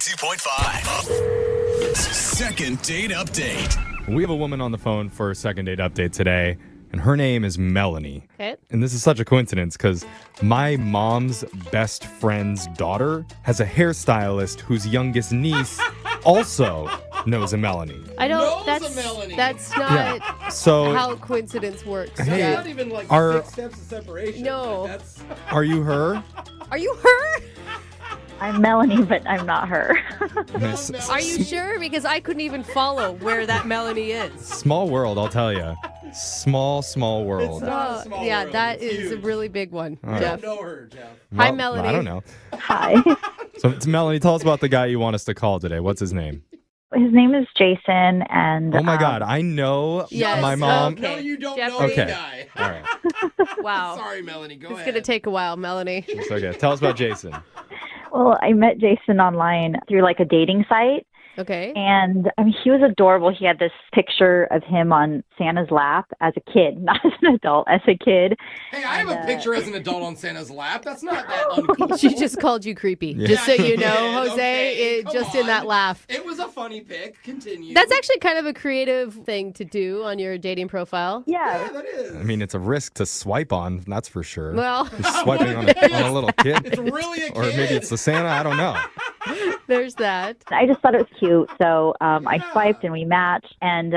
92.5. Second date update. We have a woman on the phone for a second date update today, and her name is Melanie. Okay. And this is such a coincidence because my mom's best friend's daughter has a hairstylist whose youngest niece also knows a Melanie. I don't. Knows a Melanie. That's not So how coincidence works. Hey, Jeff. Not even like Are- 6 steps of separation. No. Like, that's... are you her? Are you her? I'm Melanie, but I'm not her. Miss- Are you sure? Because I couldn't even follow where that Melanie is. Small world, I'll tell you. Small world. It's not a small Yeah, world. that It's is a huge. really big one, All right. I Jeff. don't know her, Jeff. Hi, Well, Melanie. I don't know. Hi. So it's Melanie, tell us about the guy you want us to call today. What's his name? His name is Jason, and Oh my God, I know Yes, my mom. okay. No, you don't know Jeffrey. the Okay. guy. All right. Wow. Sorry, Melanie. Go It's ahead. going to take a while, Melanie. It's okay. Tell us about Jason. well, I met Jason online through like a dating site, Okay. and I mean, he was adorable. He had this picture of him on Santa's lap as a kid, not as an adult, as a kid. Hey, I have a picture as an adult on Santa's lap. That's not that uncool. She just called you creepy. Yeah. Just so you know, Yeah, Jose, okay, come just in that on. laugh. It was a funny pic. Continue. That's actually kind of a creative thing to do on your dating profile. Yeah, Yeah. that is. I mean, it's a risk to swipe on, that's for sure. Well, You're swiping on a little it's kid. really a kid. Or maybe it's the Santa, I don't know. there's that. I just thought it was cute, so I swiped and we matched, and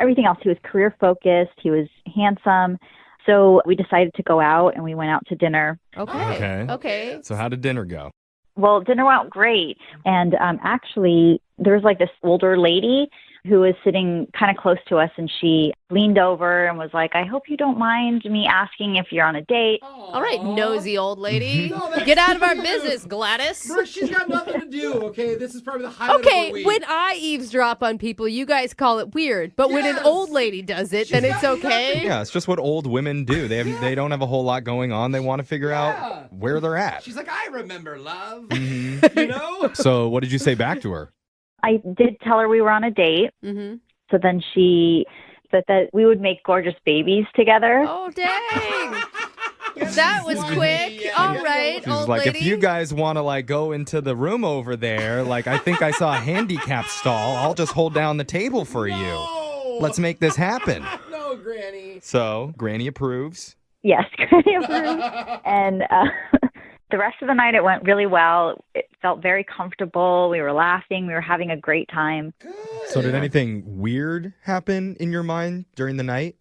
everything else. He was career focused. He was handsome. So we decided to go out, and we went out to dinner. Okay. Okay. So how did dinner go? Well, dinner went out great. And actually, there was like this older lady who was sitting kind of close to us, and she leaned over and was like, I hope you don't mind me asking if you're on a date. All right, nosy old lady. No, that's Get out of our cute. business, Gladys. Brooke, she's got nothing to do, okay? This is probably the highlight of Okay, her week. when I eavesdrop on people, you guys call it weird. But when an Yes. old lady does it, then She's it's got okay. Yeah, it's just what old women do. They don't have a whole lot going on. They want to figure Yeah. out where they're at. She's like, I remember love. Mhm. You know? So what did you say back to her? I did tell her we were on a date. Mm-hmm. So then she said that we would make gorgeous babies together. Oh, dang. That was Funny. quick. Yeah, All yeah. right, She's old like, lady. if you guys want to like go into the room over there, like I think I saw a handicap stall. I'll just hold down the table for you. No. Let's make this happen. No, Granny. So Granny approves. Yes, and the rest of the night it went really well. It felt very comfortable. We were laughing. We were having a great time. Good. So did anything weird happen in your mind during the night?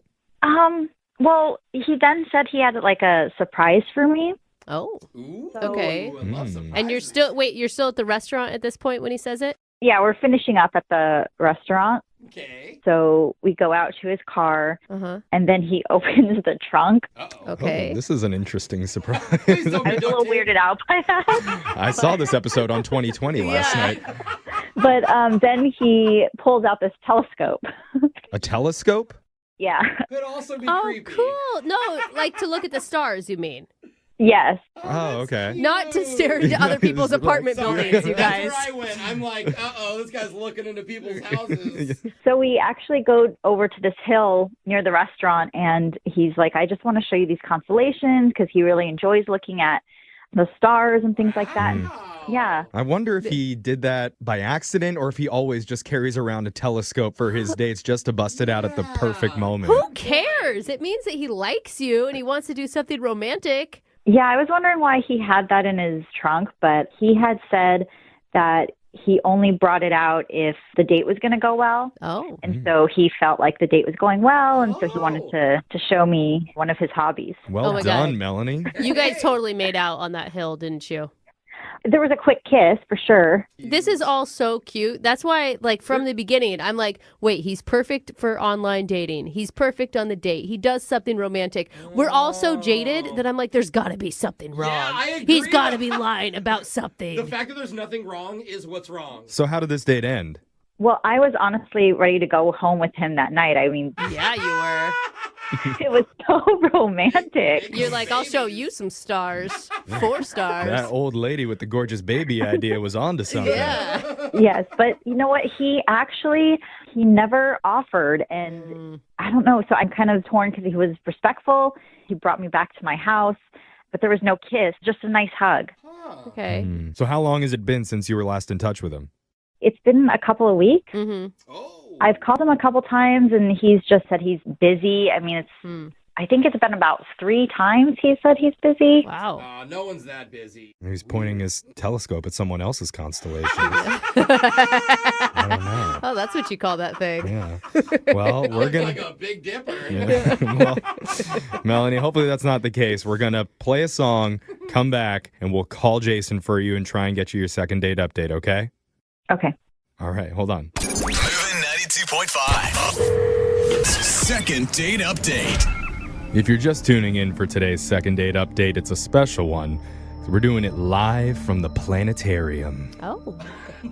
Well, he then said he had like a surprise for me. Oh. Ooh, Okay. I love Mm. And you're still at the restaurant at this point when he says it? Yeah, we're finishing up at the restaurant. Okay. So we go out to his car, Uh-huh. and then he opens the trunk. Uh-oh. Okay. Oh, this is an interesting surprise. Please don't I be was a little duct tape. weirded out by that. I saw this episode on 2020 last Yeah. night. But then he pulls out this telescope. A telescope? Yeah. Could also be Oh, creepy. cool. No, like to look at the stars, you mean? Yes. Oh, that's okay. Not to cute. stare into other people's Sorry. apartment Sorry, buildings, you guys. That's where I went. I'm like, uh-oh, this guy's looking into people's houses. So we actually go over to this hill near the restaurant, and he's like, I just want to show you these constellations, because he really enjoys looking at the stars and things like that. Wow. Yeah. I wonder if he did that by accident or if he always just carries around a telescope for his dates just to bust it out at the perfect Yeah. moment. Who cares? It means that he likes you and he wants to do something romantic. Yeah, I was wondering why he had that in his trunk, but he had said that he only brought it out if the date was going to go well. Oh. And so he felt like the date was going well, and so he wanted Oh. to show me one of his hobbies. Well Oh my done, God. Melanie. You guys totally made out on that hill, didn't you? There was a quick kiss, for sure. This is all so cute. That's why, like, from the beginning, I'm like, wait, he's perfect for online dating. He's perfect on the date. He does something romantic. We're all so jaded that I'm like, there's got to be something wrong. Yeah, I agree. He's got to be lying about something. The fact that there's nothing wrong is what's wrong. So how did this date end? Well, I was honestly ready to go home with him that night. I mean, Yeah, you were. it was so romantic. You're like, I'll show you some stars. 4 stars. That old lady with the gorgeous baby idea was on to something. Yeah. Yes, but you know what? He never offered, and I don't know. So I'm kind of torn because he was respectful. He brought me back to my house, but there was no kiss, just a nice hug. Okay. So how long has it been since you were last in touch with him? It's been a couple of weeks. Mm-hmm. Oh. I've called him a couple times, and he's just said he's busy. I mean, I think it's been about 3 times he said he's busy. Wow. No one's that busy. He's pointing his telescope at someone else's constellation. I don't know. Oh, that's what you call that thing. Yeah. Well, we're going Like to... a Big Dipper. Yeah. Well, Melanie, hopefully that's not the case. We're going to play a song, come back, and we'll call Jason for you and try and get you your second date update, okay? Okay. All right, hold on. Moving 92.5. Second date update. If you're just tuning in for today's second date update, it's a special one. So we're doing it live from the planetarium. Oh.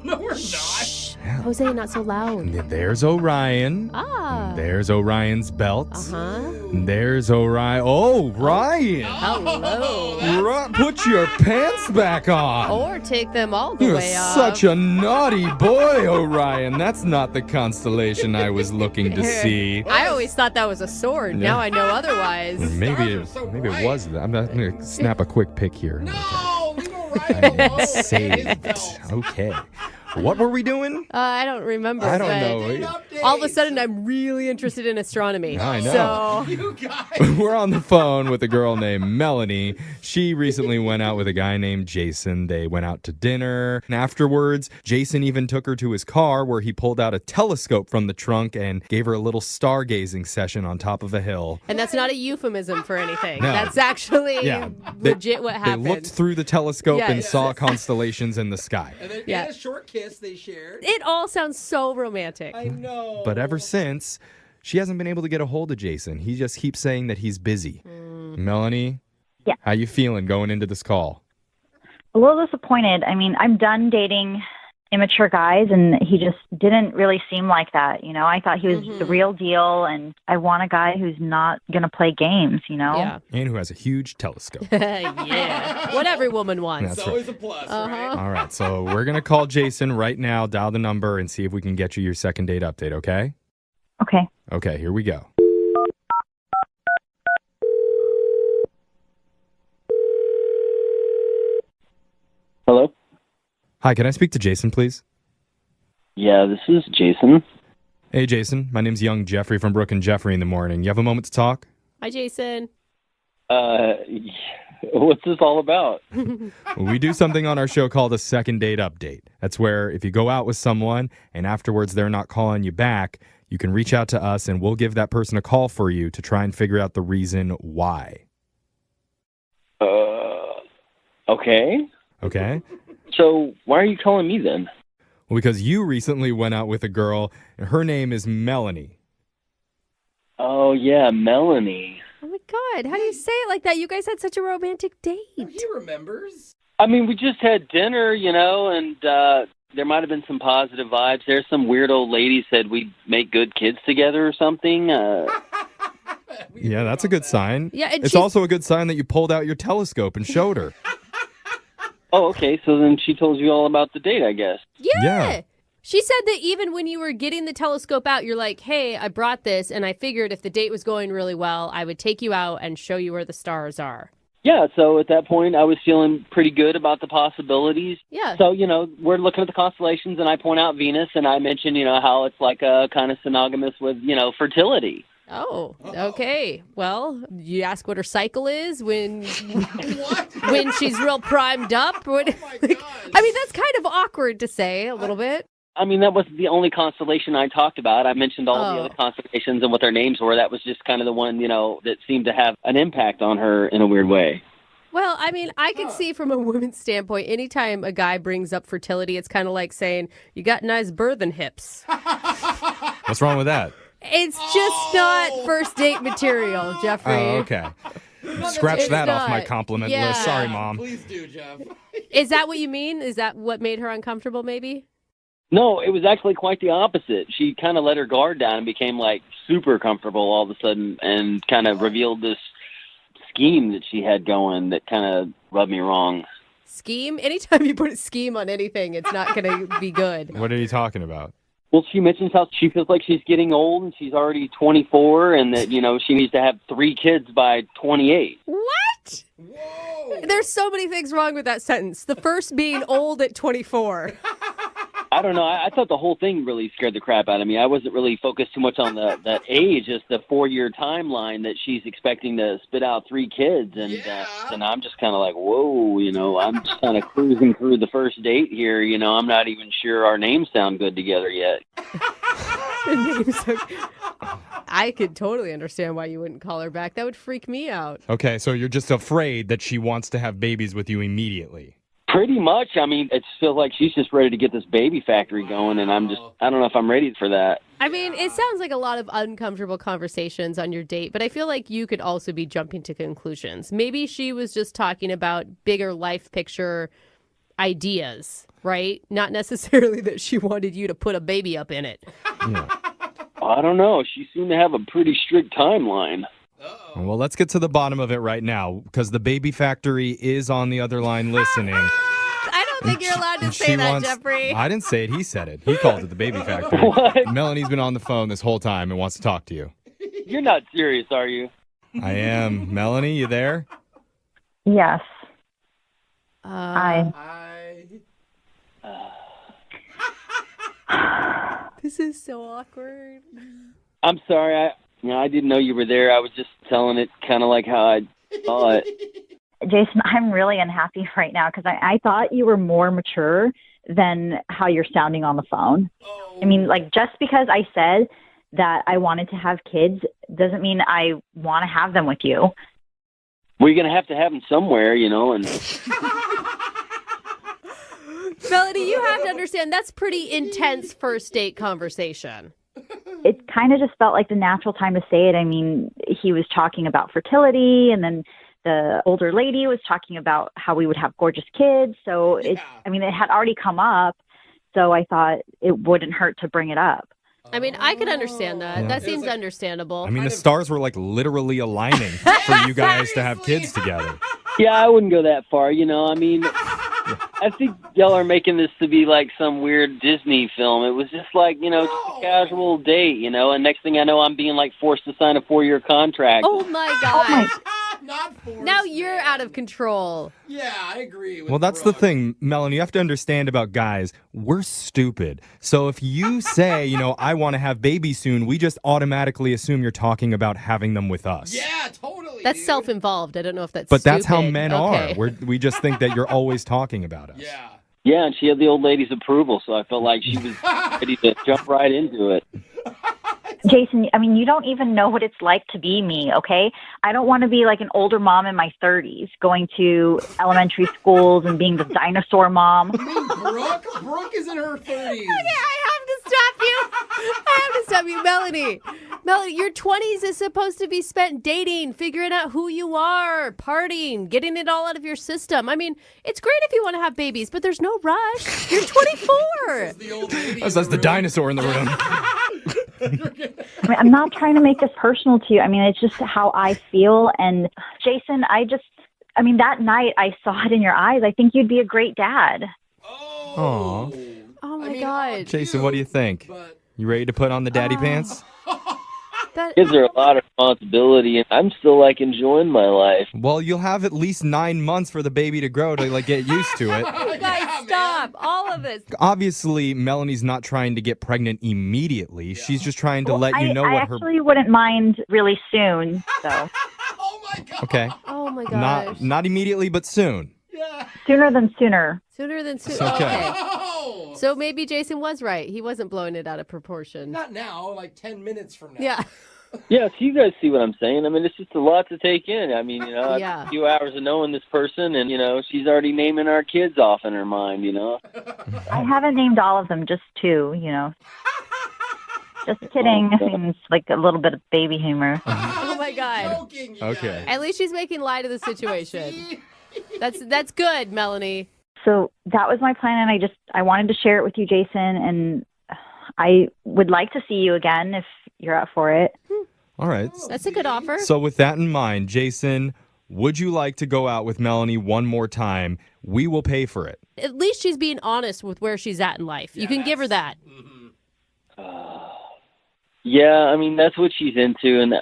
No, we're not. Jose, not so loud. And there's Orion. Ah. And there's Orion's belt. Uh-huh. And there's Orion. Oh, Ryan. Hello. Put your pants back on. Or take them all the You're way off. such a naughty boy, Orion. That's not the constellation I was looking to see. I always thought that was a sword. Yeah. Now I know otherwise. Maybe Stars are so maybe it bright. was that. I'm going to snap a quick pic here. No, leave Orion I didn't alone. say His it. belt. Okay. What were we doing? I don't remember. I don't but know. All of a sudden, I'm really interested in astronomy. I know. So, You guys. We're on the phone with a girl named Melanie. She recently went out with a guy named Jason. They went out to dinner. And afterwards, Jason even took her to his car where he pulled out a telescope from the trunk and gave her a little stargazing session on top of a hill. and that's not a euphemism for anything. No. That's actually Yeah. legit what happened. They looked through the telescope and Yes. saw constellations in the sky. And then Yeah. a short kiss they shared. It all sounds so romantic. I know. But ever since, she hasn't been able to get a hold of Jason. He just keeps saying that he's busy. Melanie? Yeah. How you feeling going into this call? A little disappointed. I mean, I'm done dating immature guys, and he just didn't really seem like that. You know, I thought he was the real deal, and I want a guy who's not going to play games, you know? Yeah. And who has a huge telescope. Yeah. What every woman wants. That's It's always a plus, right? All right, so we're going to call Jason right now, dial the number, and see if we can get you your second date update, okay? Okay. Okay, here we go. Hello? Hi, can I speak to Jason, please? Yeah, this is Jason. Hey, Jason. My name's young Jeffrey from Brooke and Jeffrey in the morning. You have a moment to talk? Hi, Jason. What's this all about? We do something on our show called a second date update. That's where if you go out with someone and afterwards they're not calling you back, you can reach out to us and we'll give that person a call for you to try and figure out the reason why. Okay. Okay? So, why are you calling me then? Well, because you recently went out with a girl, and her name is Melanie. Oh, yeah, Melanie. Oh my God. How do you say it like that? You guys had such a romantic date. He remembers. I mean, we just had dinner, you know, and there might have been some positive vibes. There's some weird old lady said we'd make good kids together or something. Yeah, that's a good sign. Yeah, and It's she's- also a good sign that you pulled out your telescope and showed her. Oh, okay, so then she told you all about the date, I guess. Yeah. She said that even when you were getting the telescope out, you're like, hey, I brought this, and I figured if the date was going really well, I would take you out and show you where the stars are. Yeah, so at that point, I was feeling pretty good about the possibilities. Yeah. So, you know, we're looking at the constellations, and I point out Venus, and I mention, you know, how it's like kind of synonymous with, you know, fertility. Oh, okay. Well, you ask what her cycle is when What? when she's real primed up. What, my like, gosh. I mean, that's kind of awkward to say a little bit. I mean, that wasn't the only constellation I talked about. I mentioned all the Oh. other constellations and what their names were. That was just kind of the one, you know, that seemed to have an impact on her in a weird way. Well, I mean, I can see from a woman's standpoint, anytime a guy brings up fertility, it's kind of like saying, you got nice birthing hips. What's wrong with that? It's just not first date material, Jeffrey. Oh, okay. Scratch It's that off my not. compliment Yeah. list. Sorry, Mom. Please do, Jeff. Is that what you mean? Is that what made her uncomfortable, maybe? No, it was actually quite the opposite. She kind of let her guard down and became like super comfortable all of a sudden and kind of revealed this scheme that she had going that kind of rubbed me wrong. Scheme? Anytime you put a scheme on anything, it's not going to be good. What are you talking about? Well, she mentions how she feels like she's getting old and she's already 24 and that, you know, she needs to have 3 kids by 28. What? Whoa. There's so many things wrong with that sentence. The first being old at 24. I don't know. I thought the whole thing really scared the crap out of me. I wasn't really focused too much on that age, just the 4-year timeline that she's expecting to spit out 3 kids. And I'm just kind of like, whoa, I'm just kind of cruising through the first date here. I'm not even sure our names sound good together yet. I could totally understand why you wouldn't call her back. That would freak me out. Okay, so you're just afraid that she wants to have babies with you immediately. Pretty much. I mean, it feels like she's just ready to get this baby factory going, and I don't know if I'm ready for that. I mean, it sounds like a lot of uncomfortable conversations on your date, but I feel like you could also be jumping to conclusions. Maybe she was just talking about bigger life picture ideas, right? Not necessarily that she wanted you to put a baby up in it. Yeah. I don't know. She seemed to have a pretty strict timeline. Well, let's get to the bottom of it right now, because the baby factory is on the other line listening. I don't think you're allowed to say that, Jeffrey. I didn't say it. He said it. He called it the baby factory. What? Melanie's been on the phone this whole time and wants to talk to you. You're not serious, are you? I am. Melanie, you there? Yes. This is so awkward. I'm sorry. I didn't know you were there. I was just telling it kind of like how I saw it. Jason, I'm really unhappy right now because I thought you were more mature than how you're sounding on the phone. I mean, like, just because I said that I wanted to have kids doesn't mean I want to have them with you. We're going to have them somewhere, and Melody, you have to understand that's pretty intense first date conversation. It kind of just felt like the natural time to say it. I mean, he was talking about fertility, and then the older lady was talking about how we would have gorgeous kids. So it had already come up. So I thought it wouldn't hurt to bring it up. I mean, I could understand that. Yeah. That seems understandable. I mean, the stars were like literally aligning for you guys to have kids together. yeah, I wouldn't go that far. I mean, I think y'all are making this to be like some weird Disney film. It was just like, just a casual date, and next thing I know, I'm being like forced to sign a 4-year contract. Oh my gosh. Not forced, Now you're out of control. Yeah, I agree. Well, that's the thing, Melanie. You have to understand about guys. We're stupid. So if you say, I want to have babies soon, we just automatically assume you're talking about having them with us. Yeah, totally. That's dude. self-involved. I don't know if that's But stupid. that's how men Okay. are. We just think that you're always talking about us. Yeah. Yeah, and she had the old lady's approval, so I felt like she was ready to jump right into it. Jason, I mean, you don't even know what it's like to be me, okay? I don't want to be like an older mom in my 30s, going to elementary schools and being the dinosaur mom. You mean Brooke? Brooke is in her 30s. Okay, I have to stop you. Melanie. Melanie, your 20s is supposed to be spent dating, figuring out who you are, partying, getting it all out of your system. I mean, it's great if you want to have babies, but there's no rush. You're 24. The old lady That's the dinosaur in the room. I mean, I'm not trying to make this personal to you. I mean, it's just how I feel. And Jason, that night I saw it in your eyes. I think you'd be a great dad. Aw. Oh my God. Jason, what do you think? You ready to put on the daddy pants? Kids are a lot of responsibility, and I'm still enjoying my life. Well, you'll have at least 9 months for the baby to grow to get used to it. You guys, stop. All of this. Obviously, Melanie's not trying to get pregnant immediately. Yeah. She's just trying to let you know I what her... I actually wouldn't mind really soon, so. Oh my God. Okay. Oh my gosh. Not immediately, but soon. Yeah. Sooner than sooner. Sooner than soon. Okay. Oh. So maybe Jason was right. He wasn't blowing it out of proportion. Not now, like 10 minutes from now. Yeah. Yeah, so you guys see what I'm saying. I mean, it's just a lot to take in. I mean, Yeah. a few hours of knowing this person, and, she's already naming our kids off in her mind, I haven't named all of them, just 2, Just kidding. I mean, it's like a little bit of baby humor. Oh my God. Joking, you Okay. guys. At least she's making light of the situation. That's good, Melanie. So that was my plan, and I wanted to share it with you, Jason, and I would like to see you again if you're up for it. All right. That's a good offer. So with that in mind, Jason, would you like to go out with Melanie one more time? We will pay for it. At least she's being honest with where she's at in life. You can give her that. Yeah, I mean, that's what she's into, and,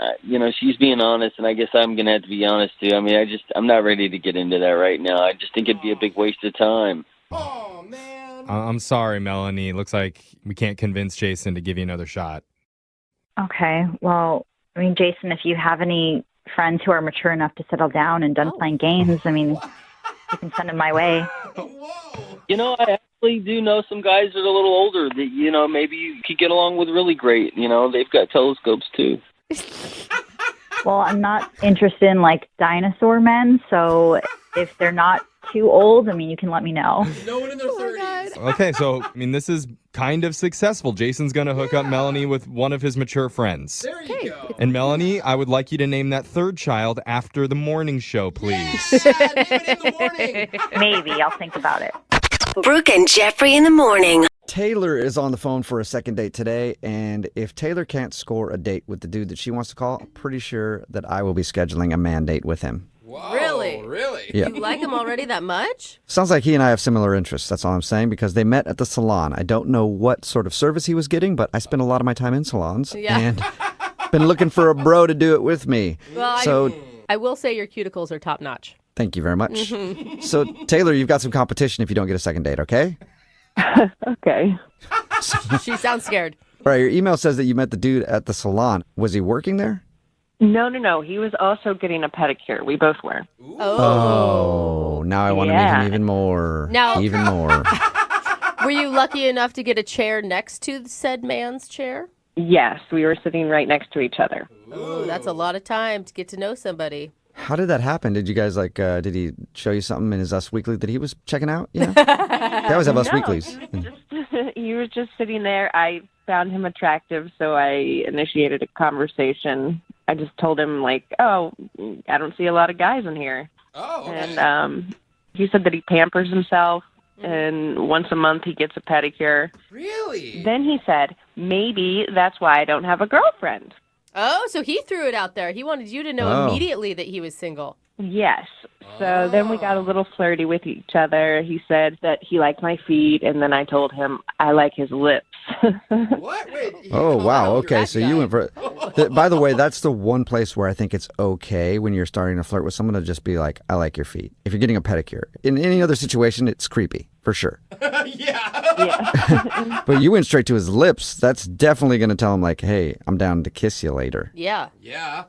she's being honest, and I guess I'm going to have to be honest, too. I mean, I'm not ready to get into that right now. I just think it'd be a big waste of time. Oh, man. I'm sorry, Melanie. Looks like we can't convince Jason to give you another shot. Okay. Well, I mean, Jason, if you have any friends who are mature enough to settle down and done playing games, I mean, you can send them my way. Whoa. I actually do know some guys that are a little older that, maybe you could get along with really great. They've got telescopes, too. Well, I'm not interested in, dinosaur men, so if they're not too old, I mean, you can let me know. No one in their 30s. Okay, so, this is kind of successful. Jason's going to hook up Melanie with one of his mature friends. There you go. And Melanie, I would like you to name that third child after the morning show, please. Yeah, name it in the morning. Maybe. I'll think about it. Brooke and Jeffrey in the morning. Taylor is on the phone for a second date today, and if Taylor can't score a date with the dude that she wants to call, I'm pretty sure that I will be scheduling a man date with him. Whoa, Really? Really? Yeah. You like him already that much? Sounds like he and I have similar interests, that's all I'm saying, because they met at the salon. I don't know what sort of service he was getting, but I spend a lot of my time in salons, Yeah. and been looking for a bro to do it with me. Well, So, I will say your cuticles are top notch. thank you very much. So, Taylor, you've got some competition if you don't get a second date, okay? Okay. She sounds scared. All right, your email says that you met the dude at the salon. Was he working there? No. He was also getting a pedicure. We both were. Oh, now I want to meet him even more. Now- Even more. Were you lucky enough to get a chair next to said man's chair? Yes, we were sitting right next to each other. Ooh, that's a lot of time to get to know somebody. How did that happen? Did you guys did he show you something in his Us Weekly that he was checking out? You know? They always have Us Weeklies. He was just sitting there. I found him attractive, so I initiated a conversation. I just told him, oh, I don't see a lot of guys in here. Oh, okay. And he said that he pampers himself, and once a month he gets a pedicure. Really? Then he said, maybe that's why I don't have a girlfriend. Oh, so he threw it out there. He wanted you to know Oh. immediately that he was single. Yes. So then we got a little flirty with each other. He said that he liked my feet, and then I told him I like his lips. What? Wait. you Oh, called wow. out your Okay, ex so guy. you went for By the way, that's the one place where I think it's okay when you're starting to flirt with someone to just be like, I like your feet. If you're getting a pedicure. In any other situation, it's creepy, for sure. Yeah. Yeah. But you went straight to his lips. That's definitely going to tell him, hey, I'm down to kiss you later. Yeah. Yeah.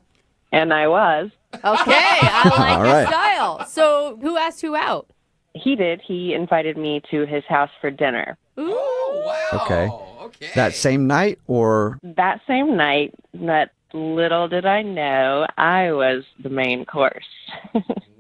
And I was. Okay, I like All your right. style. So who asked who out? He did. He invited me to his house for dinner. Ooh. Oh, wow. Okay. Okay. That same night or... That same night, that little did I know, I was the main course.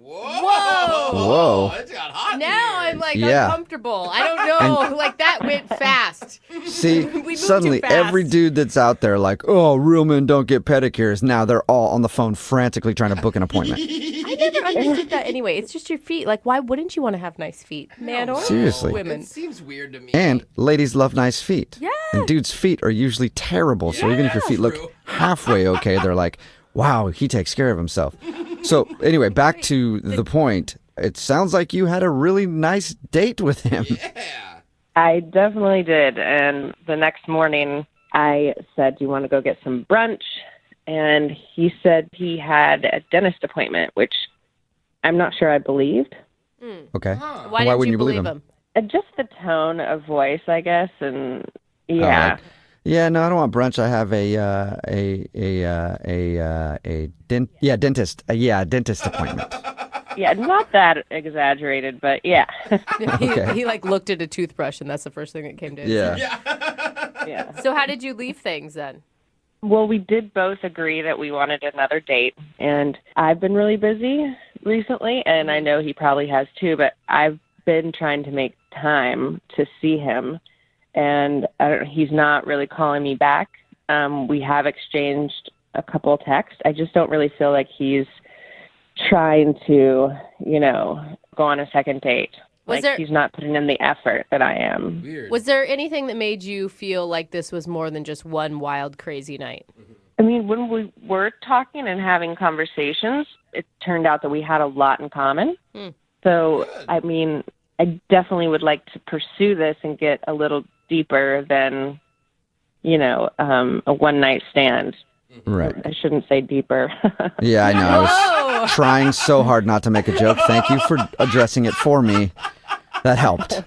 Whoa. Whoa. It got hot in Now here. I'm Yeah. uncomfortable. I don't know. that went fast. See, We moved suddenly too fast. every dude that's out there oh, real men don't get pedicures. Now they're all on the phone frantically trying to book an appointment. I never understood that anyway. It's just your feet. Why wouldn't you want to have nice feet? Man or Seriously. women? It seems weird to me. And ladies love nice feet. Yeah. And dudes' feet are usually terrible. So even if your feet look True. halfway okay, they're like, wow, he takes care of himself. So anyway, back to the point. It sounds like you had a really nice date with him. Yeah. I definitely did. And the next morning, I said, do you want to go get some brunch? And he said he had a dentist appointment, which I'm not sure I believed. Okay. Why, wouldn't didn't you believe him? Just the tone of voice, I guess. And Oh, yeah. Yeah, no, I don't want brunch. I have dentist appointment. Yeah, not that exaggerated, but yeah. He looked at a toothbrush, and that's the first thing that came to his head. Yeah. Yeah. So how did you leave things then? Well, we did both agree that we wanted another date, and I've been really busy recently, and I know he probably has too, but I've been trying to make time to see him, and he's not really calling me back. We have exchanged a couple texts. I just don't really feel like he's trying to, go on a second date. He's not putting in the effort that I am. Weird. Was there anything that made you feel like this was more than just one wild, crazy night? I mean, when we were talking and having conversations, it turned out that we had a lot in common. So, I mean, I definitely would like to pursue this and get a little deeper than a one night stand. Right. I shouldn't say deeper. Yeah, I know. I was trying so hard not to make a joke. Thank you for addressing it for me. That helped.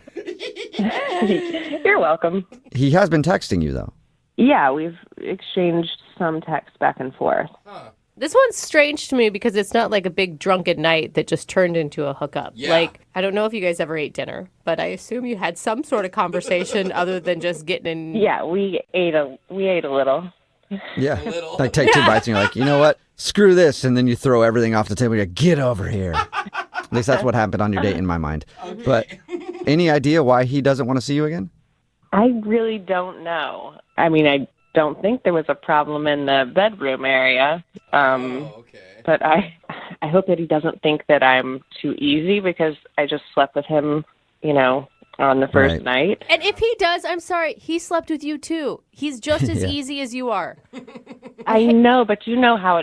You're welcome. He has been texting you, though. Yeah, we've exchanged some text back and forth. This one's strange to me because it's not like a big drunken night that just turned into a hookup. Yeah. Like, I don't know if you guys ever ate dinner, but I assume you had some sort of conversation other than just getting in. Yeah, we ate a little. Yeah. Like, take 2 bites and you're like, you know what? Screw this. And then you throw everything off the table. You're like, get over here. At least that's what happened on your date in my mind. Okay. But any idea why he doesn't want to see you again? I really don't know. I mean, I don't think there was a problem in the bedroom area. But I hope that he doesn't think that I'm too easy because I just slept with him, on the first night. And if he does, I'm sorry, he slept with you too. He's just as easy as you are. I know, but you know how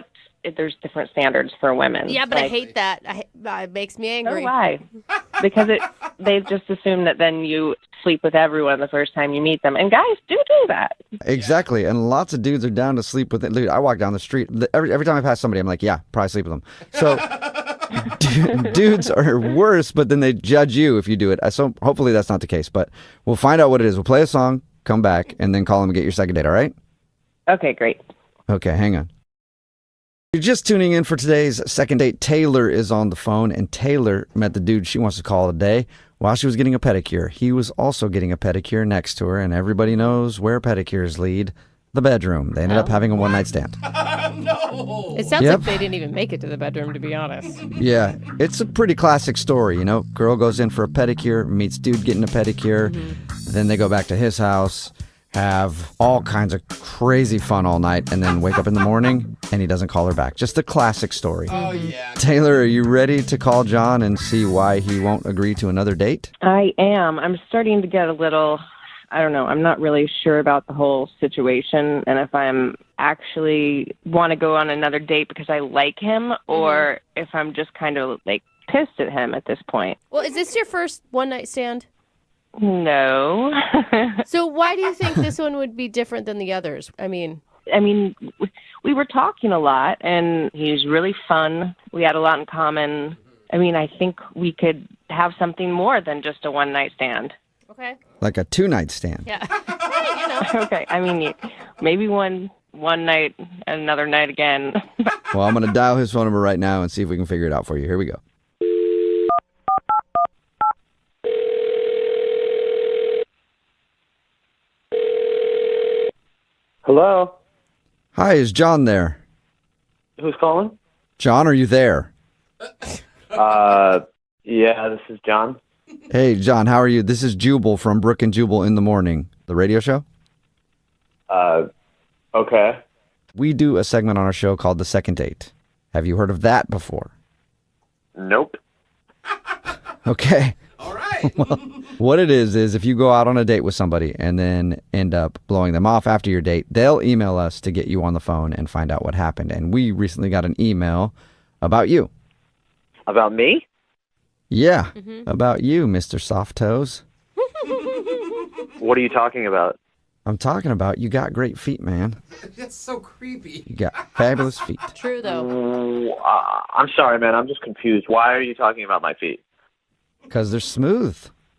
there's different standards for women. Yeah, but I hate that. It makes me angry. So why? Because they've just assumed that then you sleep with everyone the first time you meet them. And guys do that. Exactly. And lots of dudes are down to sleep with it. Dude, I walk down the street. Every time I pass somebody, I'm like, yeah, probably sleep with them. So dudes are worse, but then they judge you if you do it. So hopefully that's not the case. But we'll find out what it is. We'll play a song, come back, and then call him and get your second date, all right? Okay, great. Okay, hang on. You're just tuning in for today's second date. Taylor is on the phone, and Taylor met the dude she wants to call today while she was getting a pedicure. He was also getting a pedicure next to her, and everybody knows where pedicures lead. The bedroom. They ended up having a one-night stand. No. It sounds like they didn't even make it to the bedroom, to be honest. Yeah, it's a pretty classic story, Girl goes in for a pedicure, meets dude getting a pedicure, then they go back to his house, have all kinds of crazy fun all night, and then wake up in the morning, and he doesn't call her back. Just a classic story. Oh, yeah. Taylor, are you ready to call John and see why he won't agree to another date? I am. I'm starting to get a little, I don't know, I'm not really sure about the whole situation and if I'm actually want to go on another date because I like him or if I'm just kind of like pissed at him at this point. Well, is this your first one-night stand? No. So why do you think this one would be different than the others? I mean, we were talking a lot, and he's really fun. We had a lot in common. I mean, I think we could have something more than just a one-night stand. Okay. Like a 2-night stand. Yeah. Okay. I mean, maybe one night, another night again. Well, I'm going to dial his phone number right now and see if we can figure it out for you. Here we go. Hello? Hi, is John there? Who's calling? John, are you there? Yeah, this is John. Hey, John, how are you? This is Jubal from Brooke and Jubal in the Morning, the radio show. Okay. We do a segment on our show called The Second Date. Have you heard of that before? Nope. Okay. All right. Well, what it is if you go out on a date with somebody and then end up blowing them off after your date, they'll email us to get you on the phone and find out what happened. And we recently got an email about you. About me? Yeah, about you, Mr. Soft Toes. What are you talking about? I'm talking about you got great feet, man. That's so creepy. You got fabulous feet. True, though. I'm sorry, man. I'm just confused. Why are you talking about my feet? Because they're smooth.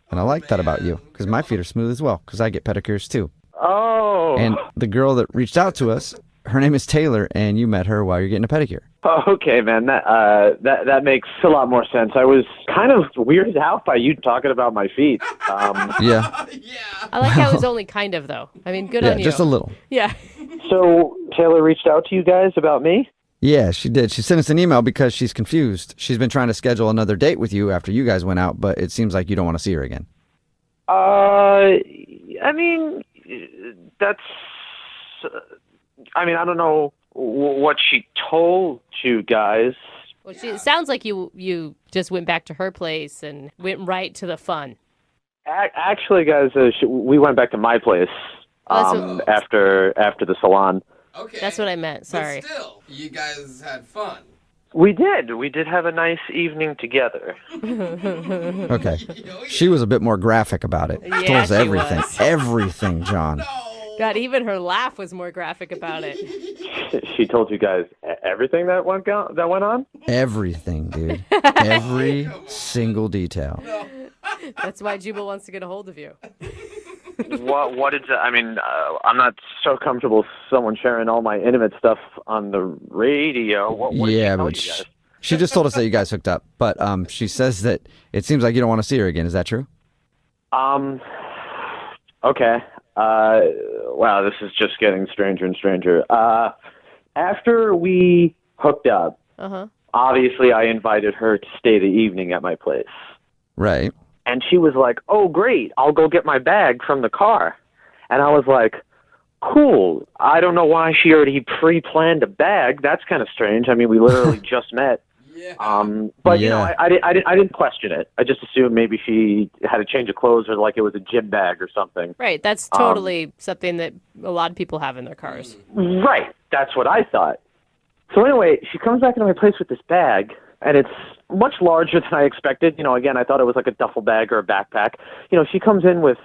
And I like that about you. Because my feet are smooth as well. Because I get pedicures too. Oh. And the girl that reached out to us, her name is Taylor, and you met her while you're getting a pedicure. Okay, man. That makes a lot more sense. I was kind of weirded out by you talking about my feet. Yeah. I like how it was only kind of, though. I mean, good on you. Just a little. Yeah. So Taylor reached out to you guys about me? Yeah, she did. She sent us an email because she's confused. She's been trying to schedule another date with you after you guys went out, but it seems like you don't want to see her again. I mean, I don't know what she told you guys. Well, it sounds like you just went back to her place and went right to the fun. Actually, guys, we went back to my place after the salon. Okay. That's what I meant. Sorry. But still, you guys had fun. We did. We did have a nice evening together. Okay. She was a bit more graphic about it. Yeah, Told us she everything. was. Everything, John. God, even her laugh was more graphic about it. She told you guys everything that went on? Everything, dude. Every single detail. That's why Jubal wants to get a hold of you. What did I mean, I'm not so comfortable with someone sharing all my intimate stuff on the radio. What did she tell but you guys? she just told us that you guys hooked up. But she says that it seems like you don't want to see her again. Is that true? Okay. Wow, this is just getting stranger and stranger. After we hooked up, obviously I invited her to stay the evening at my place. Right. And she was like, oh, great, I'll go get my bag from the car. And I was like, cool. I don't know why she already pre-planned a bag. That's kind of strange. I mean, we literally just met. But, you know, I didn't question it. I just assumed maybe she had a change of clothes or like it was a gym bag or something. Right. That's totally something that a lot of people have in their cars. Right. That's what I thought. So anyway, she comes back into my place with this bag, and it's much larger than I expected. You know, again, I thought it was like a duffel bag or a backpack. You know, she comes in with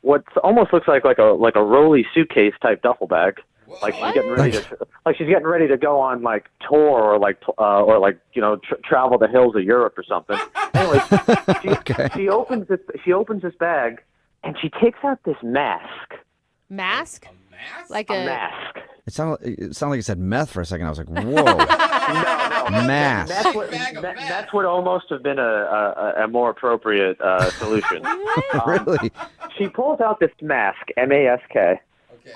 what almost looks like a rolly suitcase type duffle bag. Like she's getting ready to go on like tour or like you know travel the hills of Europe or something. Anyway, she opens this bag and she takes out this mask. Mask? A mask? Like a mask. It sounded like you said meth for a second. I was like, whoa. No. Mask. That would almost have been a more appropriate solution. Really? She pulls out this mask, M-A-S-K.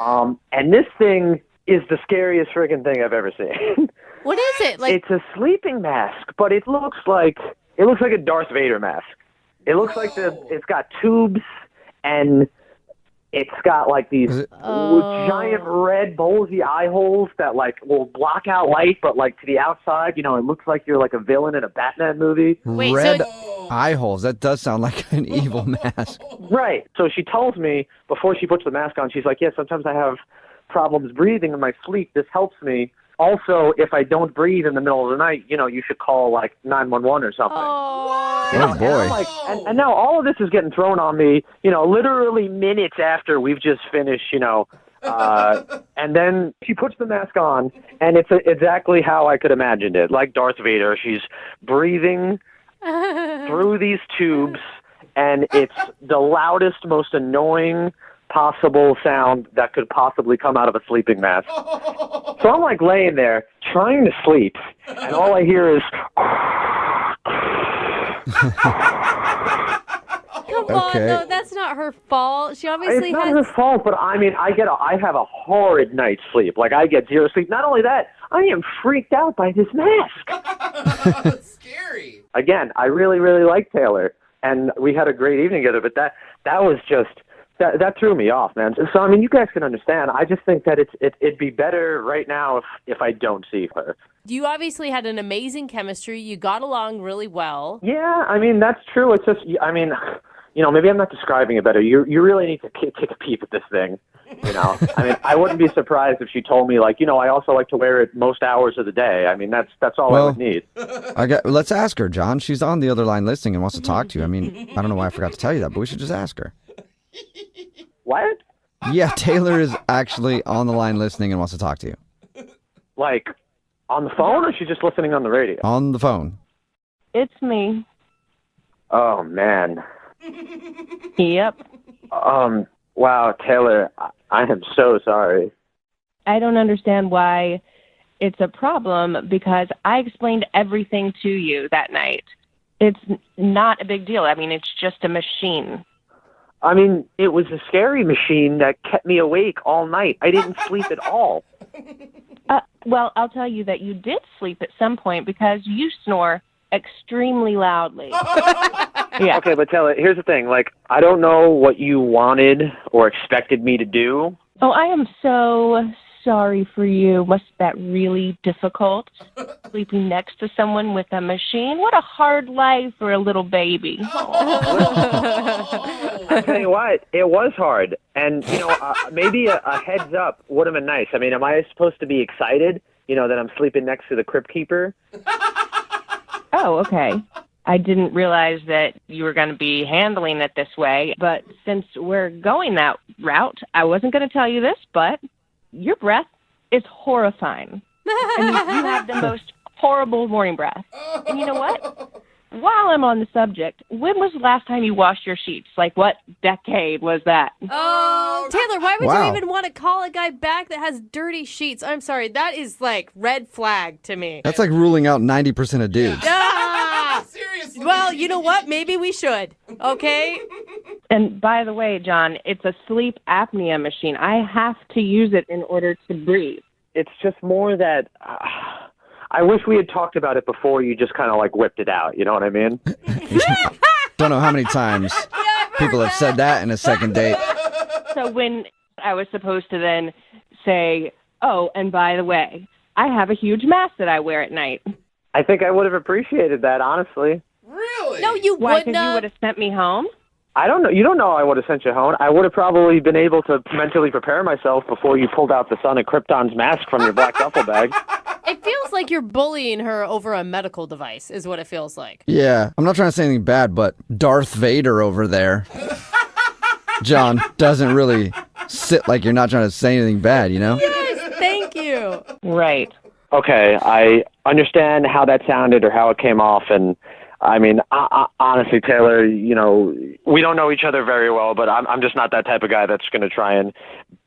And this thing is the scariest friggin' thing I've ever seen. What is it? Like it's a sleeping mask, but it looks like a Darth Vader mask. It looks like it's got tubes and it's got like these giant red bulgy eye holes that like will block out light, but like to the outside, you know, it looks like you're like a villain in a Batman movie. Wait, red eye holes. That does sound like an evil mask. Right. So she tells me before she puts the mask on, she's like, yeah, sometimes I have problems breathing in my sleep. This helps me. Also, if I don't breathe in the middle of the night, you know, you should call like 911 or something. You know, boy. And I'm like, and now all of this is getting thrown on me, you know, literally minutes after we've just finished, you know. And then she puts the mask on, and it's exactly how I could imagined it. Like Darth Vader, she's breathing through these tubes, and it's the loudest, most annoying possible sound that could possibly come out of a sleeping mask. So I'm like laying there trying to sleep, and all I hear is Come on, no, that's not her fault. She obviously it's not her fault, but I mean, I have a horrid night's sleep. Like I get zero sleep. Not only that, I am freaked out by this mask. That's scary. Again, I really, really like Taylor, and we had a great evening together. But that was just that threw me off, man. So I mean, you guys can understand. I just think that it'd be better right now if I don't see her. You obviously had an amazing chemistry. You got along really well. Yeah, I mean that's true. It's just, I mean, you know, maybe I'm not describing it better. You really need to take a peep at this thing. You know, I mean, I wouldn't be surprised if she told me, like, you know, I also like to wear it most hours of the day. I mean, that's all I would need. Let's ask her, John. She's on the other line listening and wants to talk to you. I mean, I don't know why I forgot to tell you that, but we should just ask her. What? Yeah, Taylor is actually on the line listening and wants to talk to you. Like, on the phone, or is she just listening on the radio? On the phone. It's me. Oh, man. Yep. Wow, Taylor, I am so sorry. I don't understand why it's a problem because I explained everything to you that night. It's not a big deal. I mean, it's just a machine. I mean, it was a scary machine that kept me awake all night. I didn't sleep at all. Well, I'll tell you that you did sleep at some point because you snore extremely loudly. Yeah. Okay, but Taylor, here's the thing. Like, I don't know what you wanted or expected me to do. Oh, I am so sorry for you. Was that really difficult? Sleeping next to someone with a machine? What a hard life for a little baby. I'll tell you what, it was hard. And, you know, maybe a heads up would have been nice. I mean, am I supposed to be excited, you know, that I'm sleeping next to the crypt keeper? Oh, okay. I didn't realize that you were going to be handling it this way. But since we're going that route, I wasn't going to tell you this, but your breath is horrifying. I mean, you have the most horrible morning breath. And you know what? While I'm on the subject, when was the last time you washed your sheets? Like, what decade was that? Oh, Taylor, why would Wow. you even want to call a guy back that has dirty sheets? I'm sorry. That is like red flag to me. That's like ruling out 90% of dudes. Ah! Seriously. Well, you know what? Maybe we should. Okay? And by the way, John, it's a sleep apnea machine. I have to use it in order to breathe. It's just more that I wish we had talked about it before you just kind of like whipped it out. You know what I mean? Don't know how many times people have said that in a second date. So when I was supposed to then say, oh, and by the way, I have a huge mask that I wear at night. I think I would have appreciated that, honestly. Really? No, you Why? wouldn't Because you have. would have sent me home? I don't know. You don't know I would have sent you home. I would have probably been able to mentally prepare myself before you pulled out the son of Krypton's mask from your black duffel bag. It feels like you're bullying her over a medical device, is what it feels like. Yeah, I'm not trying to say anything bad, but Darth Vader over there, John, doesn't really sit like you're not trying to say anything bad, you know? Yes, thank you. Right. Okay, I understand how that sounded or how it came off, and I mean, honestly, Taylor, you know, we don't know each other very well, but I'm just not that type of guy that's going to try and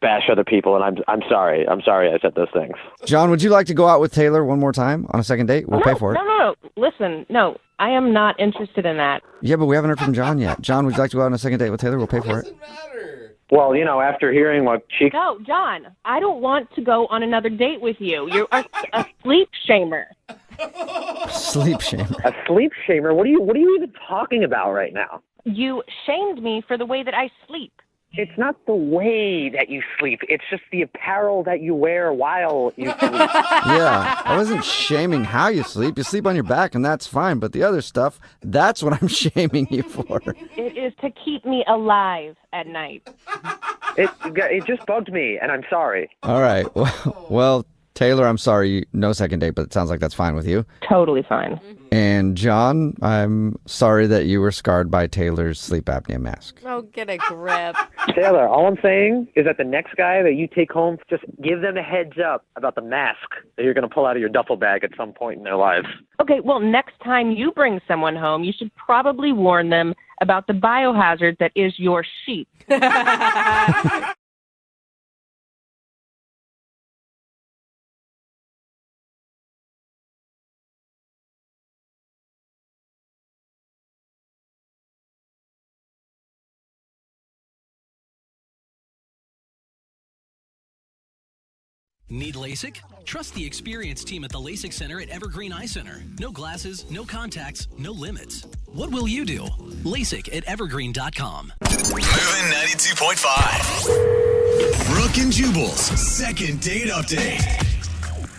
bash other people, and I'm sorry. I'm sorry I said those things. John, would you like to go out with Taylor one more time on a second date? We'll pay for it. No. Listen, no, I am not interested in that. Yeah, but we haven't heard from John yet. John, would you like to go out on a second date with Taylor? We'll pay for it. Doesn't matter. Well, you know, after hearing what she... No, John, I don't want to go on another date with you. You're a sleep shamer. Sleep shamer. A sleep shamer? What are you even talking about right now? You shamed me for the way that I sleep. It's not the way that you sleep. It's just the apparel that you wear while you sleep. Yeah, I wasn't shaming how you sleep. You sleep on your back, and that's fine. But the other stuff, that's what I'm shaming you for. It is to keep me alive at night. It just bugged me, and I'm sorry. All right. Well, Taylor, I'm sorry. No second date, but it sounds like that's fine with you. Totally fine. And John, I'm sorry that you were scarred by Taylor's sleep apnea mask. Oh, get a grip. Taylor, all I'm saying is that the next guy that you take home, just give them a heads up about the mask that you're going to pull out of your duffel bag at some point in their lives. Okay, well, next time you bring someone home, you should probably warn them about the biohazard that is your sheep. Need LASIK? Trust the experienced team at the LASIK Center at Evergreen Eye Center. No glasses, no contacts, no limits. What will you do? LASIK at evergreen.com. Moving 92.5. Brooke and Jubal's second date update.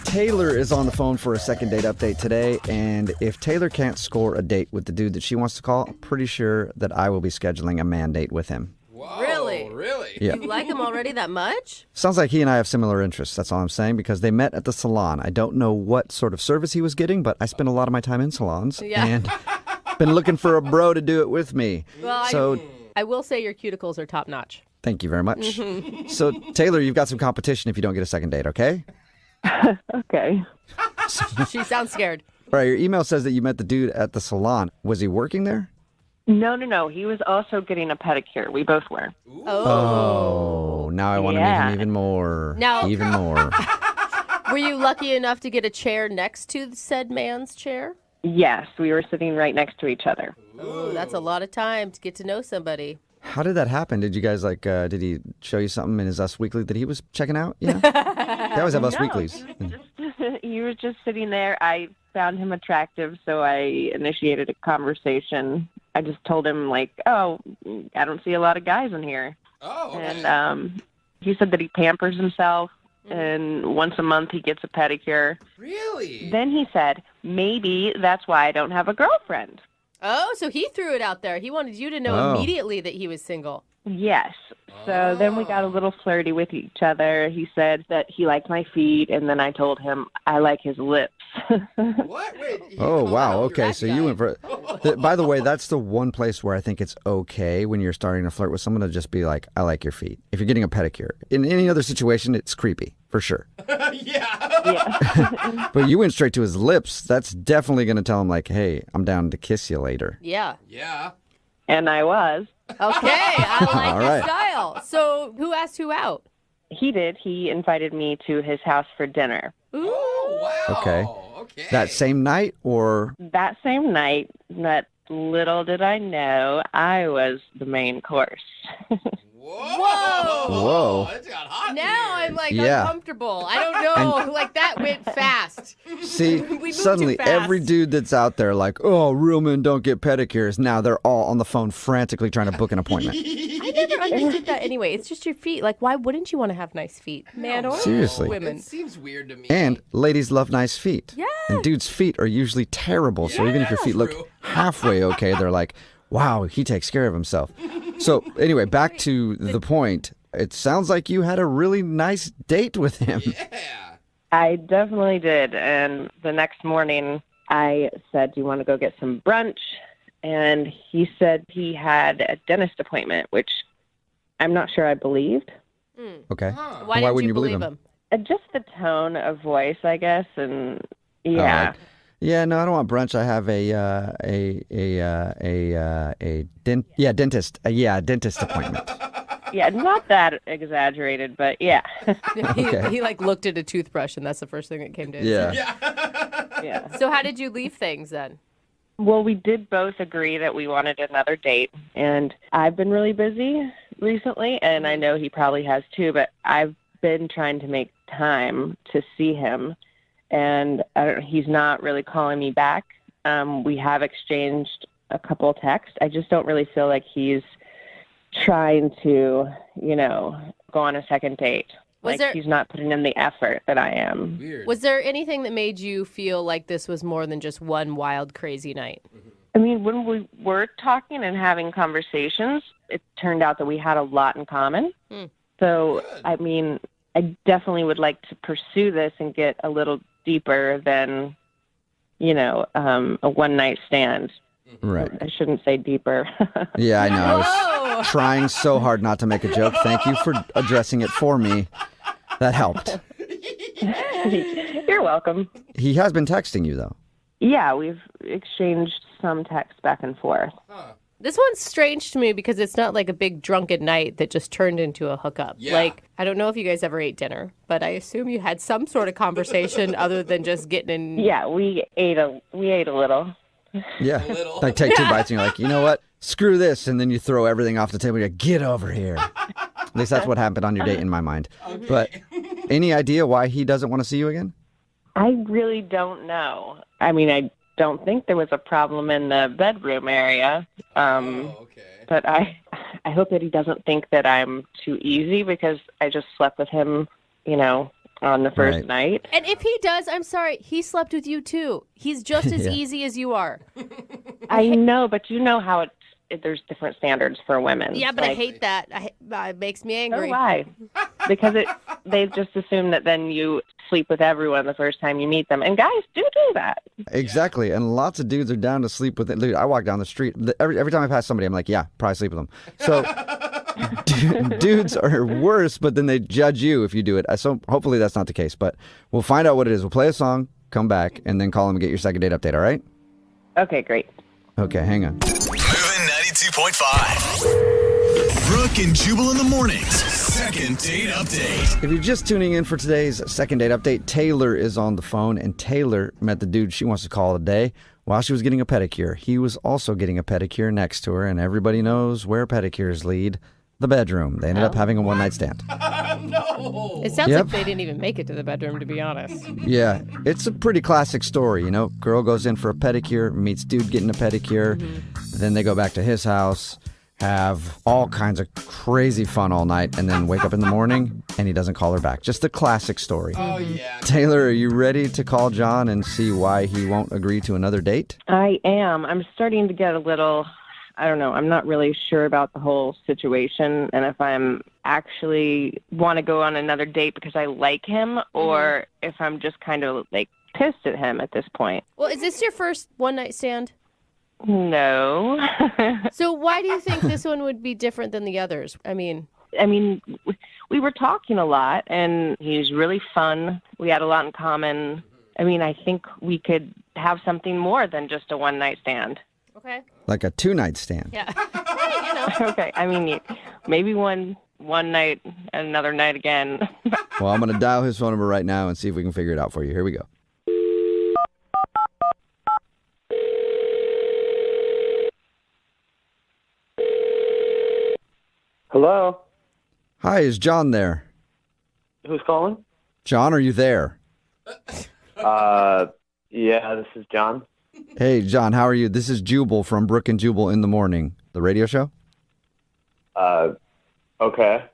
Taylor is on the phone for a second date update today, and if Taylor can't score a date with the dude that she wants to call, I'm pretty sure that I will be scheduling a man date with him. Whoa, Really? Really? Yeah. You like him already that much? Sounds like he and I have similar interests. That's all I'm saying, because they met at the salon. I don't know what sort of service he was getting, but I spend a lot of my time in salons, Yeah. and been looking for a bro to do it with me. Well, So I will say your cuticles are top notch. thank you very much. So Taylor, you've got some competition if you don't get a second date, okay? Okay. She sounds scared. All right, your email says that you met the dude at the salon. Was he working there? No. He was also getting a pedicure. We both were. Oh, now I want to meet Yeah. him even more. Now- Even more. Were you lucky enough to get a chair next to said man's chair? Yes, we were sitting right next to each other. Ooh, that's a lot of time to get to know somebody. How did that happen? Did you guys did he show you something in his Us Weekly that he was checking out? You know? They always have Us Weeklies. He was just sitting there. I found him attractive, so I initiated a conversation. I just told him, like, oh, I don't see a lot of guys in here. Oh, okay. And he said that he pampers himself, and once a month he gets a pedicure. Really? Then he said, maybe that's why I don't have a girlfriend. Oh, so he threw it out there. He wanted you to know Oh. immediately that he was single. Yes. So then we got a little flirty with each other. He said that he liked my feet, and then I told him I like his lips. What? Wait. Oh, wow. Okay, so you went for By the way, that's the one place where I think it's okay when you're starting to flirt with someone to just be like, I like your feet. If you're getting a pedicure. In any other situation, it's creepy, for sure. Yeah. But you went straight to his lips. That's definitely going to tell him, like, hey, I'm down to kiss you later. Yeah. Yeah. And I was. Okay, I like All your right. style. So who asked who out? He did. He invited me to his house for dinner. Ooh. Oh, wow. Okay. That same night or? That same night, that little did I know, I was the main course. Whoa. Whoa. It got hot in Now here. I'm like Yeah. uncomfortable. I don't know. Like that went fast. See, We moved suddenly too fast. every dude that's out there like, oh, real men don't get pedicures. Now they're all on the phone frantically trying to book an appointment. I never understood that anyway. It's just your feet. Like, why wouldn't you want to have nice feet? Man or Seriously. women. It seems weird to me. And ladies love nice feet. Yeah. And dudes' feet are usually terrible. So even if your feet look True. halfway okay, they're like, wow, he takes care of himself. So anyway, back to the point. It sounds like you had a really nice date with him. Yeah. I definitely did. And the next morning, I said, do you want to go get some brunch? And he said he had a dentist appointment, which I'm not sure I believed. Okay. Why wouldn't didn't you believe him? Just the tone of voice, I guess. And Oh, yeah. like, yeah, no, I don't want brunch. I have dentist appointment. Yeah, not that exaggerated, but yeah. He like looked at a toothbrush, and that's the first thing that came to his Yeah. head. Yeah. So how did you leave things then? Well, we did both agree that we wanted another date, and I've been really busy recently, and I know he probably has too, but I've been trying to make time to see him, and he's not really calling me back. We have exchanged a couple texts. I just don't really feel like he's trying to, go on a second date. He's not putting in the effort that I am. Weird. Was there anything that made you feel like this was more than just one wild, crazy night? I mean, when we were talking and having conversations, it turned out that we had a lot in common. So, I mean, I definitely would like to pursue this and get a little deeper than, a one-night stand. Right. I shouldn't say deeper. Yeah, I know. I Whoa. was trying so hard not to make a joke. Thank you for addressing it for me. That helped. You're welcome. He has been texting you, though. Yeah, we've exchanged some texts back and forth. This one's strange to me because it's not like a big drunken night that just turned into a hookup. Yeah. Like, I don't know if you guys ever ate dinner, but I assume you had some sort of conversation other than just getting in. Yeah, we ate a little. Yeah. little. Like, take 2 bites and you're like, you know what? Screw this. And then you throw everything off the table. You're like, get over here. At least that's what happened on your date in my mind. But any idea why he doesn't want to see you again? I really don't know. I mean, I don't think there was a problem in the bedroom area. Okay. But I hope that he doesn't think that I'm too easy because I just slept with him, on the first Right. night. And if he does, I'm sorry, he slept with you too. He's just as Yeah. easy as you are. I know, but you know how there's different standards for women. Yeah, but I Like, hate that. It makes me So angry. why? Because they just assume that then you sleep with everyone the first time you meet them. And guys do that. Exactly. And lots of dudes are down to sleep with it. Dude, I walk down the street. Every time I pass somebody, I'm like, yeah, probably sleep with them. So dudes are worse, but then they judge you if you do it. So hopefully that's not the case. But we'll find out what it is. We'll play a song, come back, and then call him and get your second date update, all right? Okay, great. Okay, hang on. Moving 92.5. Brooke and Jubal in the mornings. Second date update. If you're just tuning in for today's second date update, Taylor is on the phone, and Taylor met the dude she wants to call today while she was getting a pedicure. He was also getting a pedicure next to her, and everybody knows where pedicures lead. The bedroom. They ended up having a one-night stand. No. It sounds Yep. like they didn't even make it to the bedroom, to be honest. Yeah, it's a pretty classic story, you know. Girl goes in for a pedicure, meets dude getting a pedicure. Then they go back to his house, have all kinds of crazy fun all night, and then wake up in the morning and he doesn't call her back. Just a classic story. Oh, yeah. Taylor, are you ready to call John and see why he won't agree to another date? I am. I'm starting to get a little I don't know. I'm not really sure about the whole situation and if I'm actually want to go on another date because I like him or if I'm just kind of like pissed at him at this point. Well, is this your first one-night stand? No. So why do you think this one would be different than the others? I mean, we were talking a lot, and he's really fun. We had a lot in common. I mean, I think we could have something more than just a one-night stand. Okay. Like a 2-night stand. Yeah. Hey, Okay. I mean, maybe one night and another night again. Well, I'm going to dial his phone number right now and see if we can figure it out for you. Here we go. Hello? Hi, is John there? Who's calling? John, are you there? Yeah, this is John. Hey, John, how are you? This is Jubal from Brooke and Jubal in the Morning, the radio show. Okay.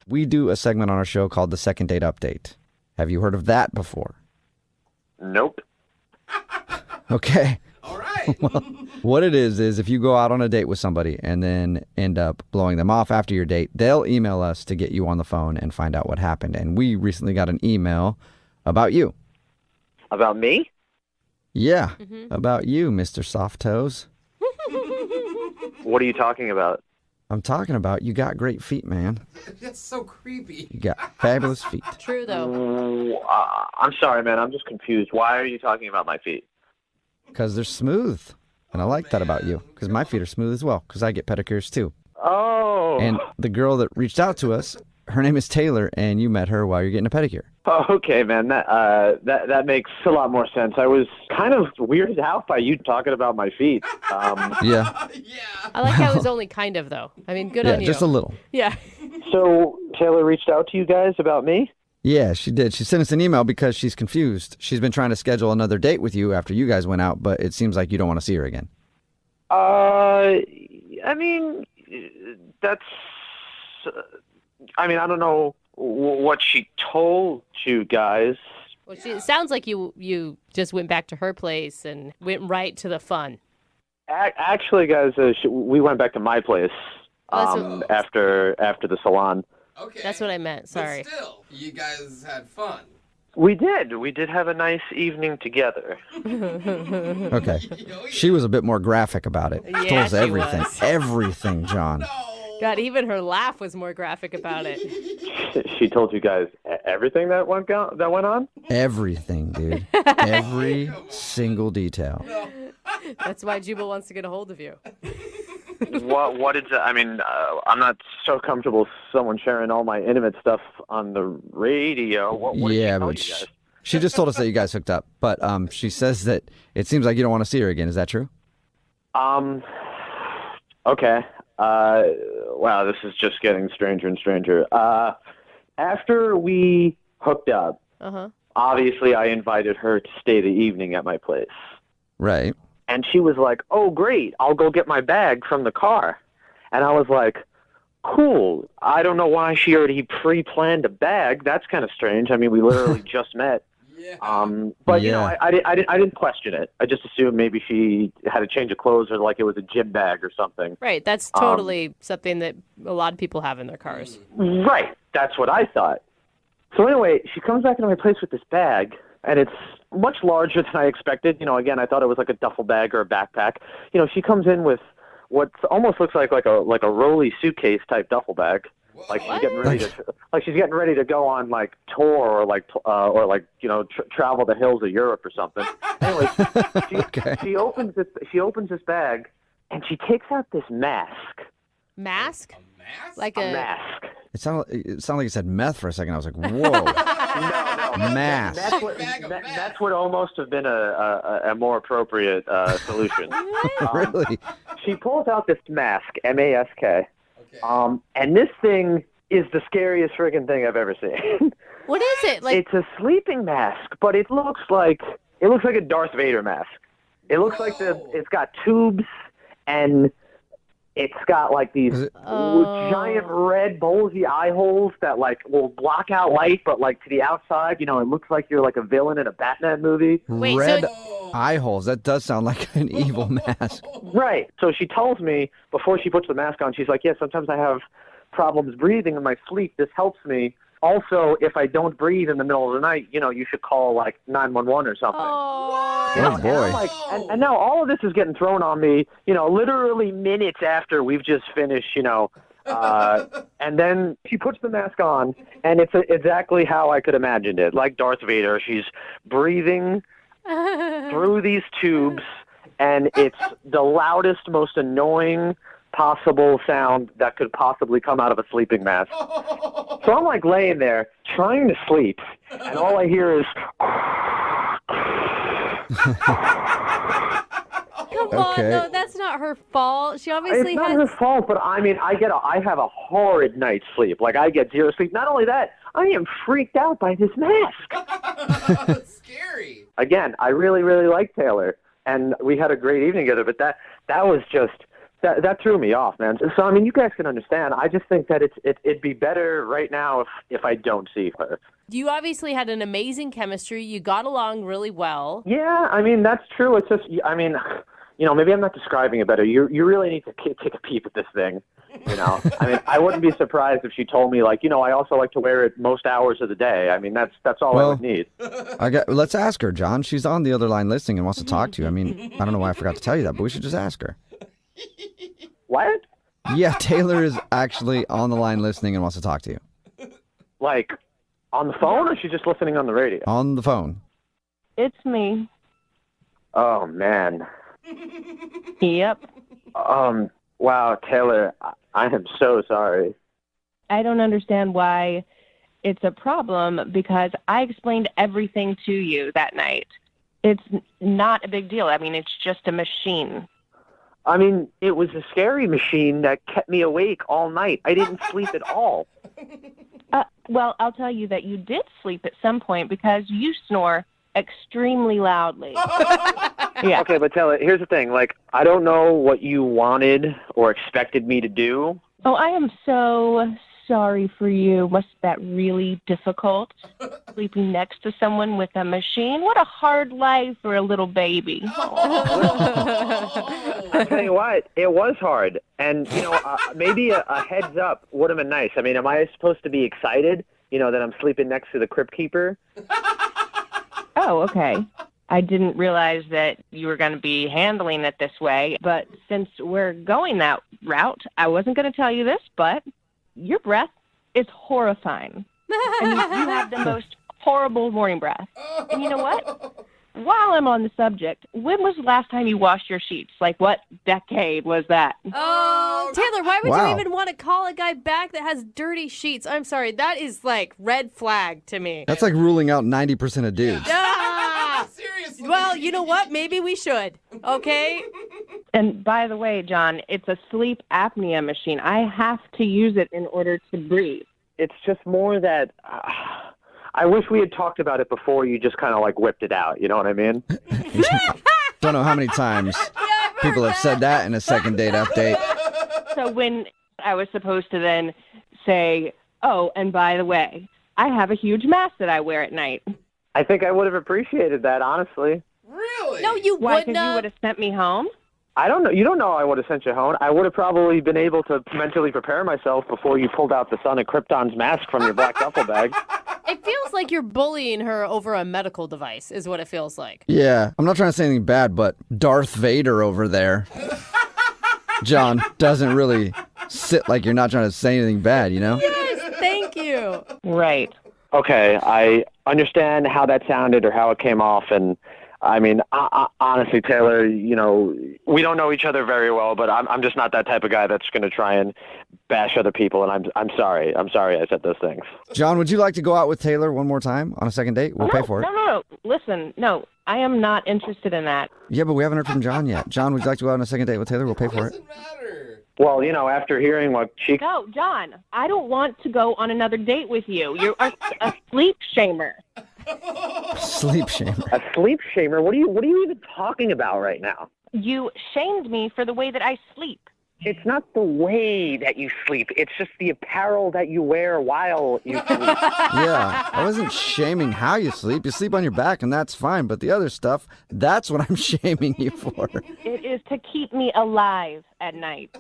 We do a segment on our show called the Second Date Update. Have you heard of that before? Nope. Okay. All right. Well, what it is if you go out on a date with somebody and then end up blowing them off after your date, they'll email us to get you on the phone and find out what happened. And we recently got an email about you. About me? Yeah, about you, Mr. Soft Toes. What are you talking about? I'm talking about you got great feet, man. That's so creepy. You got fabulous feet. true, though. I'm sorry, man. I'm just confused. Why are you talking about my feet? Because they're smooth. And I like that about you. Because my feet are smooth as well. Because I get pedicures too. Oh. And the girl that reached out to us, her name is Taylor, and you met her while you're getting a pedicure. Oh, okay, man. That makes a lot more sense. I was kind of weirded out by you talking about my feet. Yeah. I like how it was only kind of, though. I mean, good on you. Just a little. Yeah. So Taylor reached out to you guys about me? Yeah, she did. She sent us an email because she's confused. She's been trying to schedule another date with you after you guys went out, but it seems like you don't want to see her again. I mean, I don't know what she told you guys. Well, it sounds like you just went back to her place and went right to the fun. Actually, guys, we went back to my place after the salon. Okay. That's what I meant. Sorry. But still, you guys had fun. We did. We did have a nice evening together. Okay. She was a bit more graphic about it. Yeah, She told us she everything. was. Everything, John. God, even her laugh was more graphic about it. She told you guys everything that went on? Everything, dude. Every single detail. That's why Jubal wants to get a hold of you. What is that? I mean, I'm not so comfortable with someone sharing all my intimate stuff on the radio. What did she tell but you guys? she just told us that you guys hooked up. But she says that it seems like you don't want to see her again. Is that true? Okay. Wow, this is just getting stranger and stranger. After we hooked up, obviously I invited her to stay the evening at my place. Right. And she was like, oh, great, I'll go get my bag from the car. And I was like, cool. I don't know why she already pre-planned a bag. That's kind of strange. I mean, we literally just met. Yeah. But, you know, I didn't question it. I just assumed maybe she had a change of clothes or like it was a gym bag or something. Right. That's totally something that a lot of people have in their cars. Right. That's what I thought. So anyway, she comes back into my place with this bag, and it's much larger than I expected. You know, again, I thought it was like a duffel bag or a backpack. You know, she comes in with what almost looks like a rolly suitcase type duffle bag. Like she's getting ready to go on like tour or like travel the hills of Europe or something. Anyway, she opens this bag and she takes out this mask. Mask? A mask? Like a mask. It sounded like you said meth for a second. I was like, whoa. No. Mask. That's what almost have been a more appropriate solution. Really? She pulls out this mask, M-A-S-K. Okay. And this thing is the scariest friggin' thing I've ever seen. What is it? Like it's a sleeping mask, but it looks like a Darth Vader mask. It looks like it's got tubes and it's got like these giant red bulgy eye holes that like will block out light, but like to the outside, you know, it looks like you're like a villain in a Batman movie. Wait, red Eye holes. That does sound like an evil mask. Right. So she tells me before she puts the mask on, she's like, yeah, sometimes I have problems breathing in my sleep. This helps me. Also, if I don't breathe in the middle of the night, you should call like 911 or something. Oh, boy. And now all of this is getting thrown on me, literally minutes after we've just finished, and then she puts the mask on, and it's exactly how I could imagine it. Like Darth Vader, she's breathing through these tubes, and it's the loudest, most annoying possible sound that could possibly come out of a sleeping mask. So I'm like laying there trying to sleep, and all I hear is... Come on, no, that's not her fault. She obviously It's not her fault, but I mean, I have a horrid night's sleep. Like, I get zero sleep. Not only that, I am freaked out by this mask. That's scary. Again, I really, really like Taylor, and we had a great evening together, but that was just... That threw me off, man. So, I mean, you guys can understand. I just think that it'd be better right now if I don't see her. You obviously had an amazing chemistry. You got along really well. Yeah, I mean, that's true. It's just, I mean, maybe I'm not describing it better. You really need to take a peep at this thing, I mean, I wouldn't be surprised if she told me, like, I also like to wear it most hours of the day. I mean, that's all I would need. Let's ask her, John. She's on the other line listening and wants to talk to you. I mean, I don't know why I forgot to tell you that, but we should just ask her. What? Yeah, Taylor is actually on the line listening and wants to talk to you. Like, on the phone, or she's just listening on the radio? On the phone. It's me. Oh, man. Yep. Wow, Taylor, I am so sorry. I don't understand why it's a problem, because I explained everything to you that night. It's not a big deal. I mean, it's just a machine. I mean, it was a scary machine that kept me awake all night. I didn't sleep at all. Well, I'll tell you that you did sleep at some point because you snore extremely loudly. Yeah. Okay, but Taylor, here's the thing. Like, I don't know what you wanted or expected me to do. Oh, I am so sorry for you. Was that really difficult? Sleeping next to someone with a machine? What a hard life for a little baby. I tell you what, it was hard. And, maybe a heads up would have been nice. I mean, am I supposed to be excited, that I'm sleeping next to the crypt keeper? Oh, okay. I didn't realize that you were going to be handling it this way. But since we're going that route, I wasn't going to tell you this, but your breath is horrifying. I mean, you have the most horrible morning breath. And you know what? While I'm on the subject, when was the last time you washed your sheets? Like, what decade was that? Oh, Taylor, why would you even want to call a guy back that has dirty sheets? I'm sorry. That is like red flag to me. That's like ruling out 90% of dudes. Seriously. Well, you know what? Maybe we should. Okay? And by the way, John, it's a sleep apnea machine. I have to use it in order to breathe. It's just more that... I wish we had talked about it before you just kind of like whipped it out. You know what I mean? Don't know how many times people have said that in a second date update. So when I was supposed to then say, oh, and by the way, I have a huge mask that I wear at night. I think I would have appreciated that, honestly. Really? No, you Why? wouldn't. Because you would have sent me home? I don't know. You don't know I would have sent you home. I would have probably been able to mentally prepare myself before you pulled out the Son of Krypton's mask from your black duffel bag. It feels like you're bullying her over a medical device, is what it feels like. Yeah, I'm not trying to say anything bad, but Darth Vader over there, John, doesn't really sit like you're not trying to say anything bad, Yes, thank you. Right. Okay, I understand how that sounded or how it came off, and I mean, honestly, Taylor, we don't know each other very well, but I'm just not that type of guy that's going to try and bash other people, and I'm sorry. I'm sorry I said those things. John, would you like to go out with Taylor one more time on a second date? We'll pay for it. No. Listen, no, I am not interested in that. Yeah, but we haven't heard from John yet. John, would you like to go out on a second date with Taylor? We'll pay for it. Doesn't matter. Well, after hearing what she... No, John, I don't want to go on another date with you. You're a sleep shamer. Sleep shamer. A sleep shamer? What are you even talking about right now? You shamed me for the way that I sleep. It's not the way that you sleep. It's just the apparel that you wear while you sleep. Yeah, I wasn't shaming how you sleep. You sleep on your back, and that's fine. But the other stuff, that's what I'm shaming you for. It is to keep me alive at night.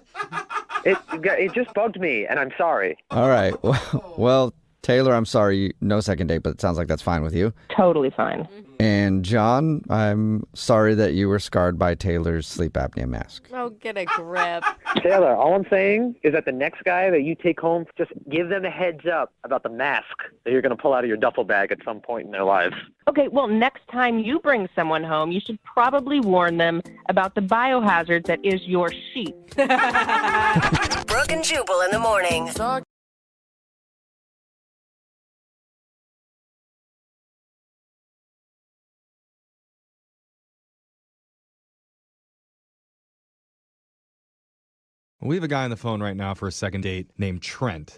It just bugged me, and I'm sorry. All right. Well, Taylor, I'm sorry. No second date, but it sounds like that's fine with you. Totally fine. And John, I'm sorry that you were scarred by Taylor's sleep apnea mask. Oh, get a grip. Taylor, all I'm saying is that the next guy that you take home, just give them a heads up about the mask that you're going to pull out of your duffel bag at some point in their lives. Okay, well, next time you bring someone home, you should probably warn them about the biohazard that is your sheet. Brooke and Jubal in the morning. We have a guy on the phone right now for a second date named Trent.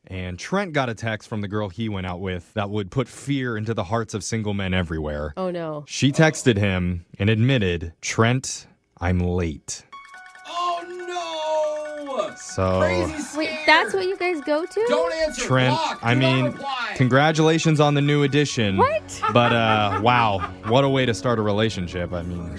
And Trent got a text from the girl he went out with that would put fear into the hearts of single men everywhere. Oh, no. She texted him and admitted, Trent, I'm late. Oh, no! So, Crazy scare. Wait, that's what you guys go to? Don't answer. Trent, Block. I Do not mean, reply. congratulations on the new addition. What? But, wow, what a way to start a relationship. I mean,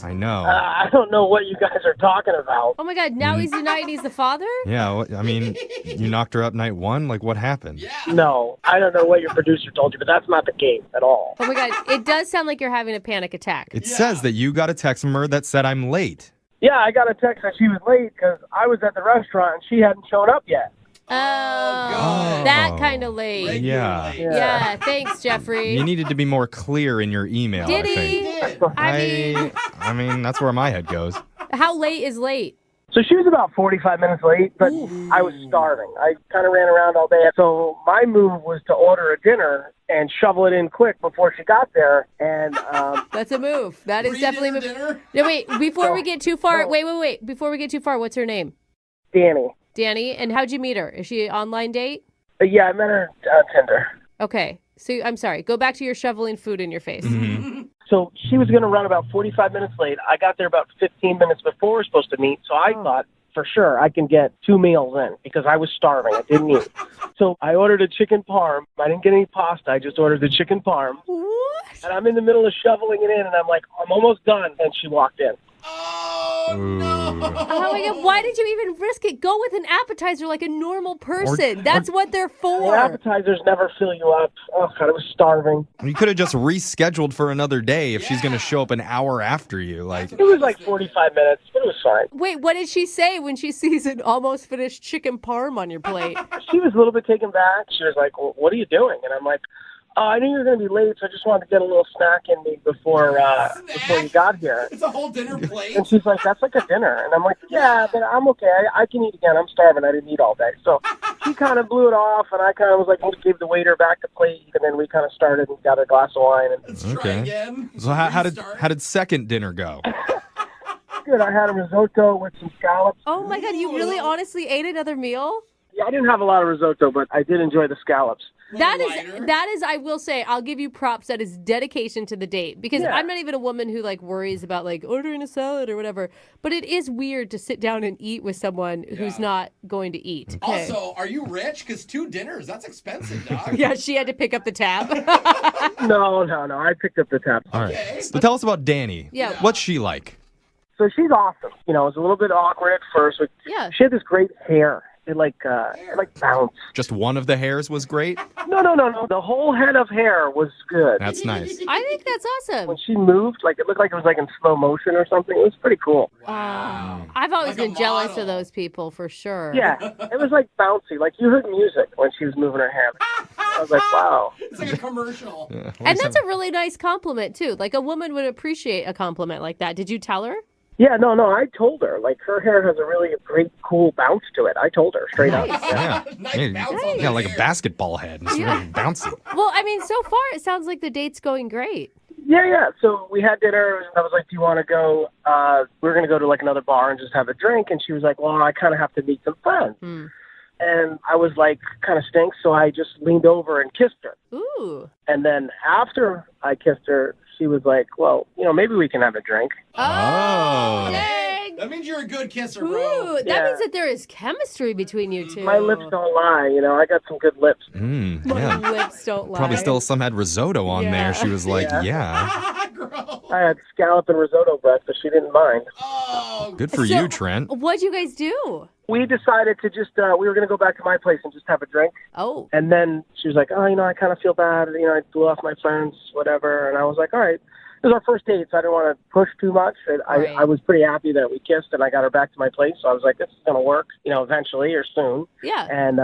I know. I don't know what you guys are talking about. Oh, my God. Now he's denying he's the father? Yeah, I mean, you knocked her up night one? Like, what happened? No, I don't know what your producer told you, but that's not the case at all. Oh, my God. It does sound like you're having a panic attack. It says that you got a text from her that said, I'm late. Yeah, I got a text that she was late because I was at the restaurant and she hadn't shown up yet. Oh, that kind of late. Yeah. Yeah, thanks, Jeffrey. You needed to be more clear in your email, Did I he? think. I mean, that's where my head goes. How late is late? So she was about 45 minutes late, but I was starving. I kind of ran around all day. So my move was to order a dinner and shovel it in quick before she got there. And that's a move. That is definitely a move. Dinner? No, wait, before we get too far, wait. Before we get too far, what's her name? Danny, and how'd you meet her? Is she an online date? Yeah, I met her on Tinder. Okay, so I'm sorry. Go back to your shoveling food in your face. Mm-hmm. So she was going to run about 45 minutes late. I got there about 15 minutes before we were supposed to meet, so I thought for sure I can get 2 meals in because I was starving. I didn't eat. So I ordered a chicken parm. I didn't get any pasta. I just ordered the chicken parm. What? And I'm in the middle of shoveling it in, and I'm like, I'm almost done. And she walked in. Oh, my God. Why did you even risk it? Go with an appetizer like a normal person. That's what they're for. The appetizers never fill you up. Oh, God, I was starving. You could have just rescheduled for another day if she's going to show up an hour after you. Like, it was like 45 minutes, but it was fine. Wait, what did she say when she sees an almost finished chicken parm on your plate? She was a little bit taken back. She was like, well, what are you doing? And I'm like, I knew you were going to be late, so I just wanted to get a little snack in me before you got here. It's a whole dinner plate. And she's like, that's like a dinner. And I'm like, yeah, but I'm okay. I can eat again. I'm starving. I didn't eat all day. So she kind of blew it off, and I kind of was like, gave the waiter back the plate, and then we kind of started and got a glass of wine. And Let's try again. So how did second dinner go? Good. I had a risotto with some scallops. Oh, my God. You really honestly ate another meal? Yeah, I didn't have a lot of risotto, but I did enjoy the scallops. That is, I will say, I'll give you props. That is dedication to the date because I'm not even a woman who like worries about like ordering a salad or whatever. But it is weird to sit down and eat with someone who's not going to eat. Okay. Also, are you rich? Because 2 dinners, that's expensive, dog. Yeah, she had to pick up the tab. No. I picked up the tab. All right. So tell us about Danny. Yeah. What's she like? So she's awesome. You know, it was a little bit awkward at first. But she had this great hair. It like bounced. Just one of the hairs was great? No. The whole head of hair was good. That's nice. I think that's awesome. When she moved, like it looked like it was like in slow motion or something. It was pretty cool. Wow. I've always been jealous of those people for sure. Yeah, it was like bouncy. Like you heard music when she was moving her hair. I was like, wow. It's like a commercial. Yeah. And that's a really nice compliment too. Like a woman would appreciate a compliment like that. Did you tell her? Yeah, no, I told her. Like, her hair has a really great, cool bounce to it. I told her straight up. Yeah. Yeah, like a basketball head. It's really bouncy. Well, I mean, so far it sounds like the date's going great. Yeah. So we had dinner. I was like, do you want to go? We were going to go to, like, another bar and just have a drink. And she was like, well, I kind of have to meet some friends. And I was like, kind of stinks. So I just leaned over and kissed her. Ooh. And then after I kissed her, she was like, well, maybe we can have a drink. Oh. Yay. dang. That means you're a good kisser, Ooh, bro. that means that there is chemistry between you two. My lips don't lie. You know, I got some good lips. My lips don't lie. Probably still some had risotto on there. She was like, yeah. I had scallop and risotto breakfast. She didn't mind. Good for you, Trent. What'd you guys do? We decided to just, we were going to go back to my place and just have a drink. Oh. And then she was like, oh, you know, I kind of feel bad. You know, I blew off my friends, whatever. And I was like, all right. It was our first date, so I didn't want to push too much. And I was pretty happy that we kissed, and I got her back to my place. So I was like, this is going to work, you know, eventually or soon. Yeah. And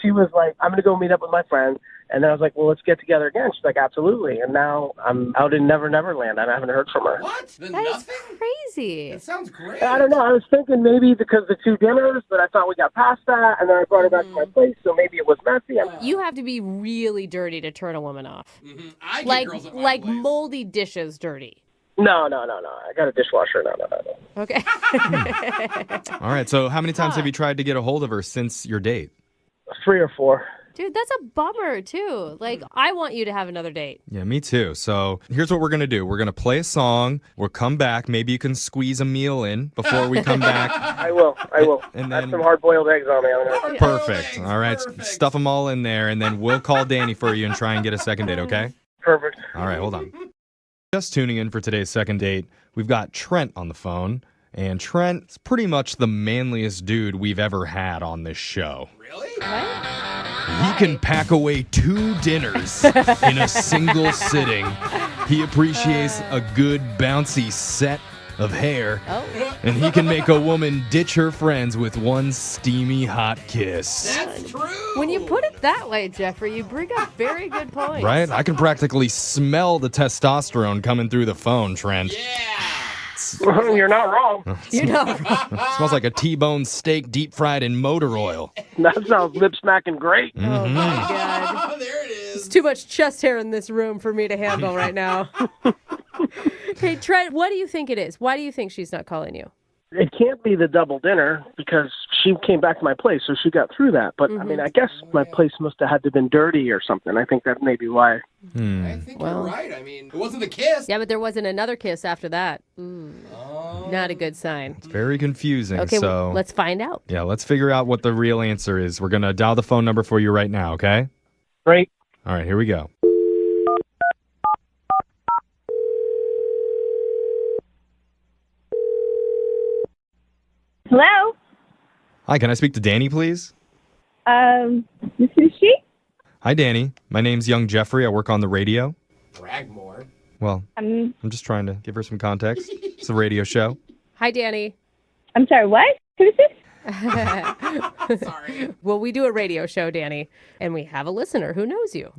she was like, I'm going to go meet up with my friend. And then I was like, well, let's get together again. She's like, absolutely. And now I'm out in Never Never Land. I haven't heard from her. What? That is crazy. That sounds great. I don't know. I was thinking maybe because the 2 dinners, but I thought we got past that. And then I brought her back to my place, so maybe it was messy. You have to be really dirty to turn a woman off. I get Like girls at my like place. moldy dishes dirty. No. I got a dishwasher. No. Okay. All right, so how many times have you tried to get a hold of her since your date? 3 or 4. Dude, that's a bummer, too. Like, I want you to have another date. Yeah, me too. So here's what we're going to do. We're going to play a song. We'll come back. Maybe you can squeeze a meal in before we come back. I will. And I have then some hard-boiled eggs on me. I'm gonna... Perfect. All right, stuff them all in there, and then we'll call Danny for you and try and get a second date, okay? Perfect. All right, hold on. Just tuning in for today's second date, we've got Trent on the phone. And Trent's pretty much the manliest dude we've ever had on this show. Really? He can pack away 2 dinners in a single sitting. He appreciates a good bouncy set of hair. And he can make a woman ditch her friends with one steamy hot kiss. That's true. When you put it that way, Jeffrey, you bring up very good points. Right? I can practically smell the testosterone coming through the phone, Trent. You're not wrong. You know. Smells like a T-bone steak deep fried in motor oil. That sounds lip-smacking great. Oh, my God. There it is. There's too much chest hair in this room for me to handle right now. Hey, Trent, what do you think it is? Why do you think she's not calling you? It can't be the double dinner because she came back to my place, so she got through that. But, I mean, I guess my place must have had to have been dirty or something. I think that may be why. I think you're right. I mean, it wasn't the kiss. Yeah, but there wasn't another kiss after that. Not a good sign. It's very confusing. Okay, so well, let's find out. Yeah, let's figure out what the real answer is. We're going to dial the phone number for you right now, okay? Great. All right, here we go. Hello? Hi, can I speak to Danny, please? This is she? Hi, Danny. My name's young Jeffrey. I work on the radio. Brag more. Well, I'm just trying to give her some context. It's a radio show. Hi, Danny. I'm sorry, what? Who is this? Sorry. Well, we do a radio show, Danny, and we have a listener who knows you.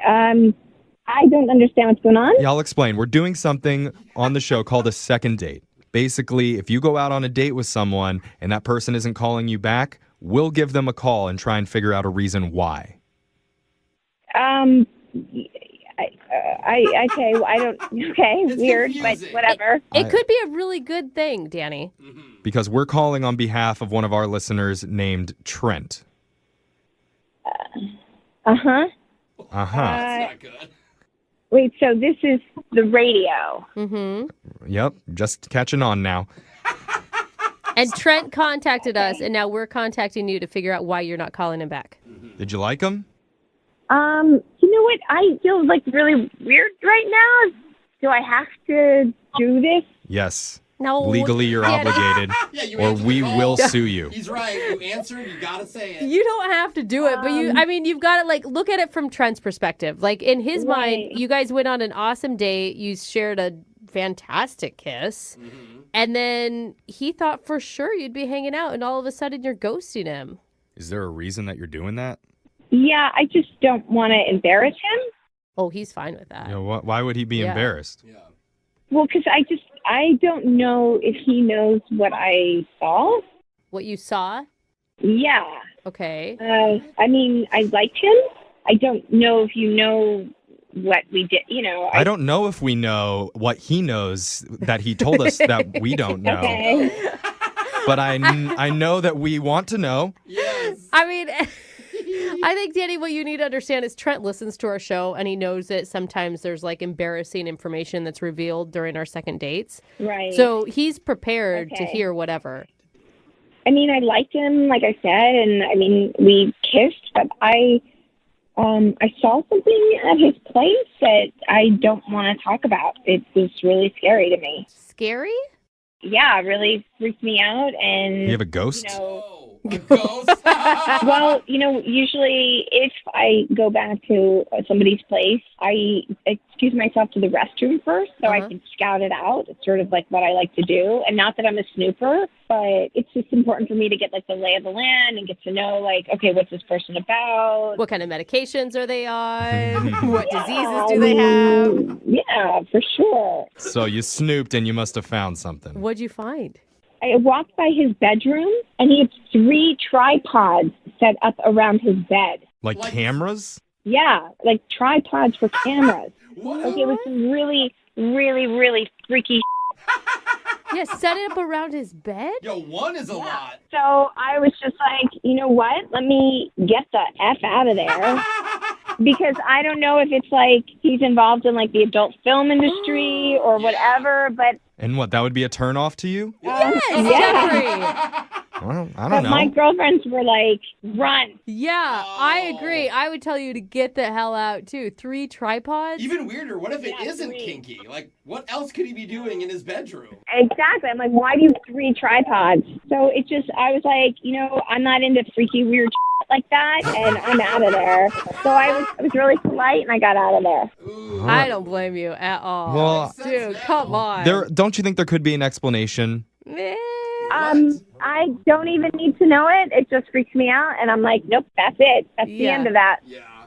I don't understand what's going on. Yeah, I'll explain. We're doing something on the show called a second date. Basically, if you go out on a date with someone and that person isn't calling you back, we'll give them a call and try and figure out a reason why. Okay, weird, but whatever. It could be a really good thing, Danny. Because we're calling on behalf of one of our listeners named Trent. Uh-huh. Uh-huh. That's not good. Wait, so this is the radio. Mm-hmm. Yep, just catching on now. And Trent contacted us, and now we're contacting you to figure out why you're not calling him back. Did you like him? You know what? I feel like really weird right now. Do I have to do this? Yes. No. Legally, you're Danny. obligated, you or answered we the call. will sue you. He's right. You answered. You gotta say it. You don't have to do it, but you've got to look at it from Trent's perspective. Like in his mind, you guys went on an awesome date. You shared a fantastic kiss. And then he thought for sure you'd be hanging out, and all of a sudden you're ghosting him. Is there a reason that you're doing that? Yeah, I just don't want to embarrass him. Oh, he's fine with that. You know, why would he be embarrassed? Well, because I don't know if he knows what I saw. What you saw? Yeah. Okay. I mean, I liked him. I don't know if you know what we did, you know. I don't know if we know what he knows that he told us that we don't know. Okay. But I know that we want to know. Yes. I mean, I think, Danny, what you need to understand is Trent listens to our show and he knows that sometimes there's like embarrassing information that's revealed during our second dates. Right. So he's prepared to Okay. hear whatever. I mean, I liked him, like I said, and I mean, we kissed, but I saw something at his place that I don't want to talk about. It was really scary to me. Scary? Yeah, it really freaked me out. And You have a ghost? You know, A ghost? well, you know, usually if I go back to somebody's place, I excuse myself to the restroom first so I can scout it out. It's sort of like what I like to do. And not that I'm a snooper, but it's just important for me to get like the lay of the land and get to know like, okay, what's this person about? What kind of medications are they on? What Yeah, diseases do they have? Yeah, for sure. So you snooped and you must have found something. What'd you find? I walked by his bedroom, and he had 3 tripods set up around his bed. Like cameras? Yeah, like tripods for cameras. Okay, it was some really, really, really freaky. Yeah, set it up around his bed? Yo, 1 is a lot. So I was just like, you know what? Let me get the F out of there. Because I don't know if it's like he's involved in like the adult film industry or whatever, but And what, that would be a turnoff to you? yeah. Well, I But don't know. my girlfriends were like, run. Yeah, I agree. I would tell you to get the hell out, too. 3 tripods? Even weirder, what if it isn't kinky? Like, what else could he be doing in his bedroom? Exactly. I'm like, why do you have 3 tripods? So it just, I was like, you know, I'm not into freaky, weird like that, and I'm out of there. So I was really polite, and I got out of there. I don't blame you at all. Well, dude, come on. don't you think there could be an explanation? I don't even need to know it. It just freaks me out, and I'm like, nope, that's it. That's the end of that.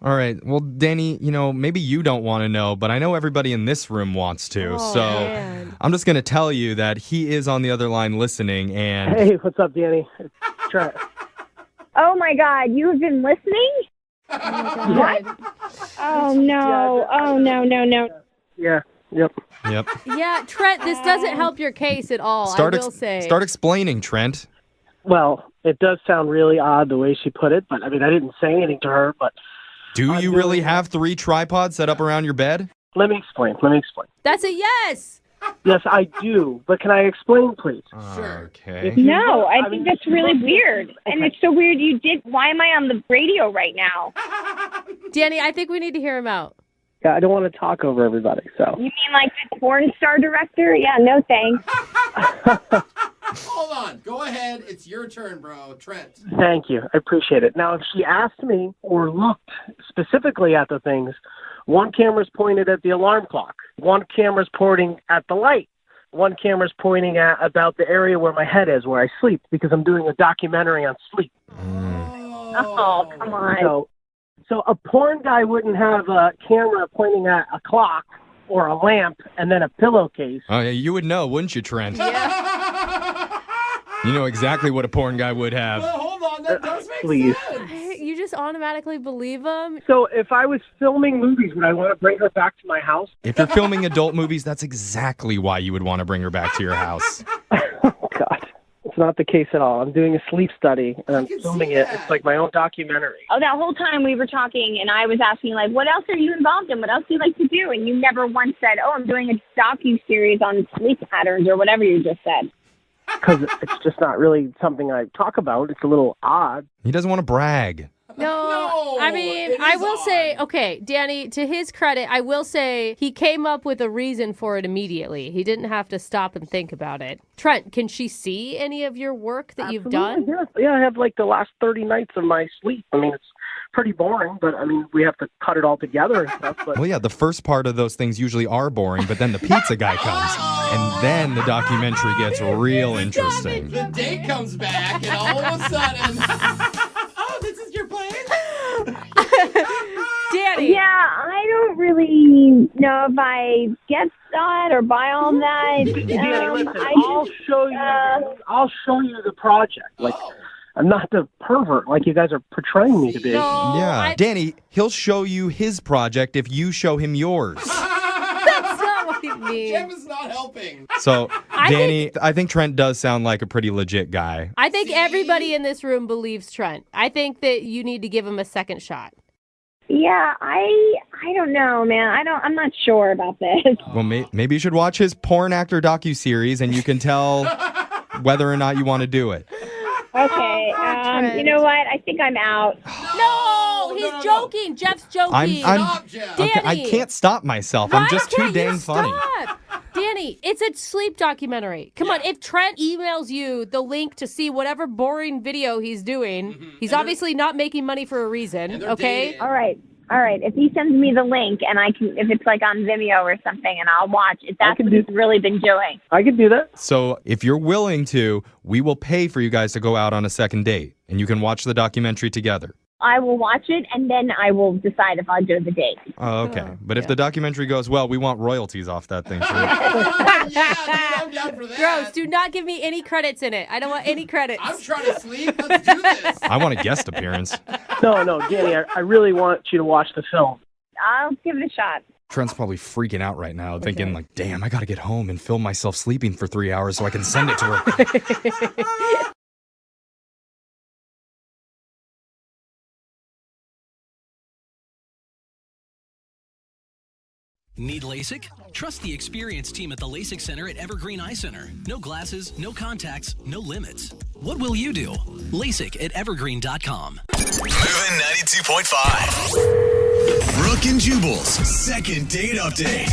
All right. Well, Danny, you know, maybe you don't want to know, but I know everybody in this room wants to. Man. I'm just going to tell you that he is on the other line listening, and Hey, what's up, Danny? It's Trent. Oh my God, you have been listening? What? Oh no! Oh no! Yeah. Yep. Yep. Yeah, Trent, this doesn't help your case at all, Start I will say. Start explaining, Trent. Well, it does sound really odd the way she put it, but I mean, I didn't say anything to her, but Do you really have 3 tripods set up around your bed? let me explain. That's a yes. Yes, I do, but can I explain, please? Okay. No, I think that's really weird, and it's so weird. You did. Why am I on the radio right now? Danny, I think we need to hear him out. Yeah, I don't want to talk over everybody, so. You mean like the porn star director? Yeah, no thanks. Hold on. Go ahead. It's your turn, bro. Trent. Thank you. I appreciate it. Now, if she asked me or looked specifically at the things, one camera's pointed at the alarm clock. One camera's pointing at the light. One camera's pointing at about the area where my head is, where I sleep, because I'm doing a documentary on sleep. Oh, come on. So a porn guy wouldn't have a camera pointing at a clock or a lamp and then a pillowcase. Oh, yeah, you would know, wouldn't you, Trent? You know exactly what a porn guy would have. Well, hold on. That does make Please. sense. You just automatically believe him? So if I was filming movies, would I want to bring her back to my house? If you're filming adult movies, that's exactly why you would want to bring her back to your house. Oh, God. It's not the case at all. I'm doing a sleep study, and I'm filming it. It's like my own documentary. Oh, that whole time we were talking, and I was asking, like, what else are you involved in? What else do you like to do? And you never once said, oh, I'm doing a docu-series on sleep patterns or whatever you just said. Because it's just not really something I talk about. It's a little odd. He doesn't want to brag. No, I mean, I will say, okay, Danny, to his credit, I will say he came up with a reason for it immediately. He didn't have to stop and think about it. Trent, can she see any of your work that you've done? Yeah, I have like the last 30 nights of my sleep. I mean, it's pretty boring, but I mean, we have to cut it all together and stuff. But Well, yeah, the first part of those things usually are boring, but then the pizza guy comes, and then the documentary gets real interesting. The date comes back, and all of a sudden, oh, this is your place? Danny. Yeah, I don't really know if I get that or buy all that. Danny, listen, I'll show you the project. Like, I'm not the pervert like you guys are portraying me to be. Yeah, Danny, he'll show you his project if you show him yours. That's not what he means. Jim is not helping. So Danny, I think Trent does sound like a pretty legit guy. I think everybody in this room believes Trent. I think that you need to give him a second shot. Yeah, I don't know, man. I'm not sure about this. Well, maybe you should watch his porn actor docuseries and you can tell whether or not you want to do it. Okay, you know what? I think I'm out. No, he's joking. Jeff's joking. Stop, Jeff. Danny. I can't stop myself. I'm just too dang funny. Danny, it's a sleep documentary. Come on, if Trent emails you the link to see whatever boring video he's doing, he's obviously not making money for a reason, okay? All right. If he sends me the link and if it's like on Vimeo or something, and I'll watch it. That's what he's really been doing. I can do that. So if you're willing to, we will pay for you guys to go out on a second date, and you can watch the documentary together. I will watch it, and then I will decide if I'll do the date. Oh, okay. But if the documentary goes well, we want royalties off that thing. Sure. I'm down for that. Gross. Do not give me any credits in it. I don't want any credits. I'm trying to sleep. Let's do this. I want a guest appearance. No, Danny, I really want you to watch the film. I'll give it a shot. Trent's probably freaking out right now, thinking like, damn, I got to get home and film myself sleeping for 3 hours so I can send it to her. Need LASIK? Trust the experienced team at the LASIK Center at Evergreen Eye Center. No glasses, no contacts, no limits. What will you do? LASIK at evergreen.com. Moving 92.5. Brooke and Jubal's second date update.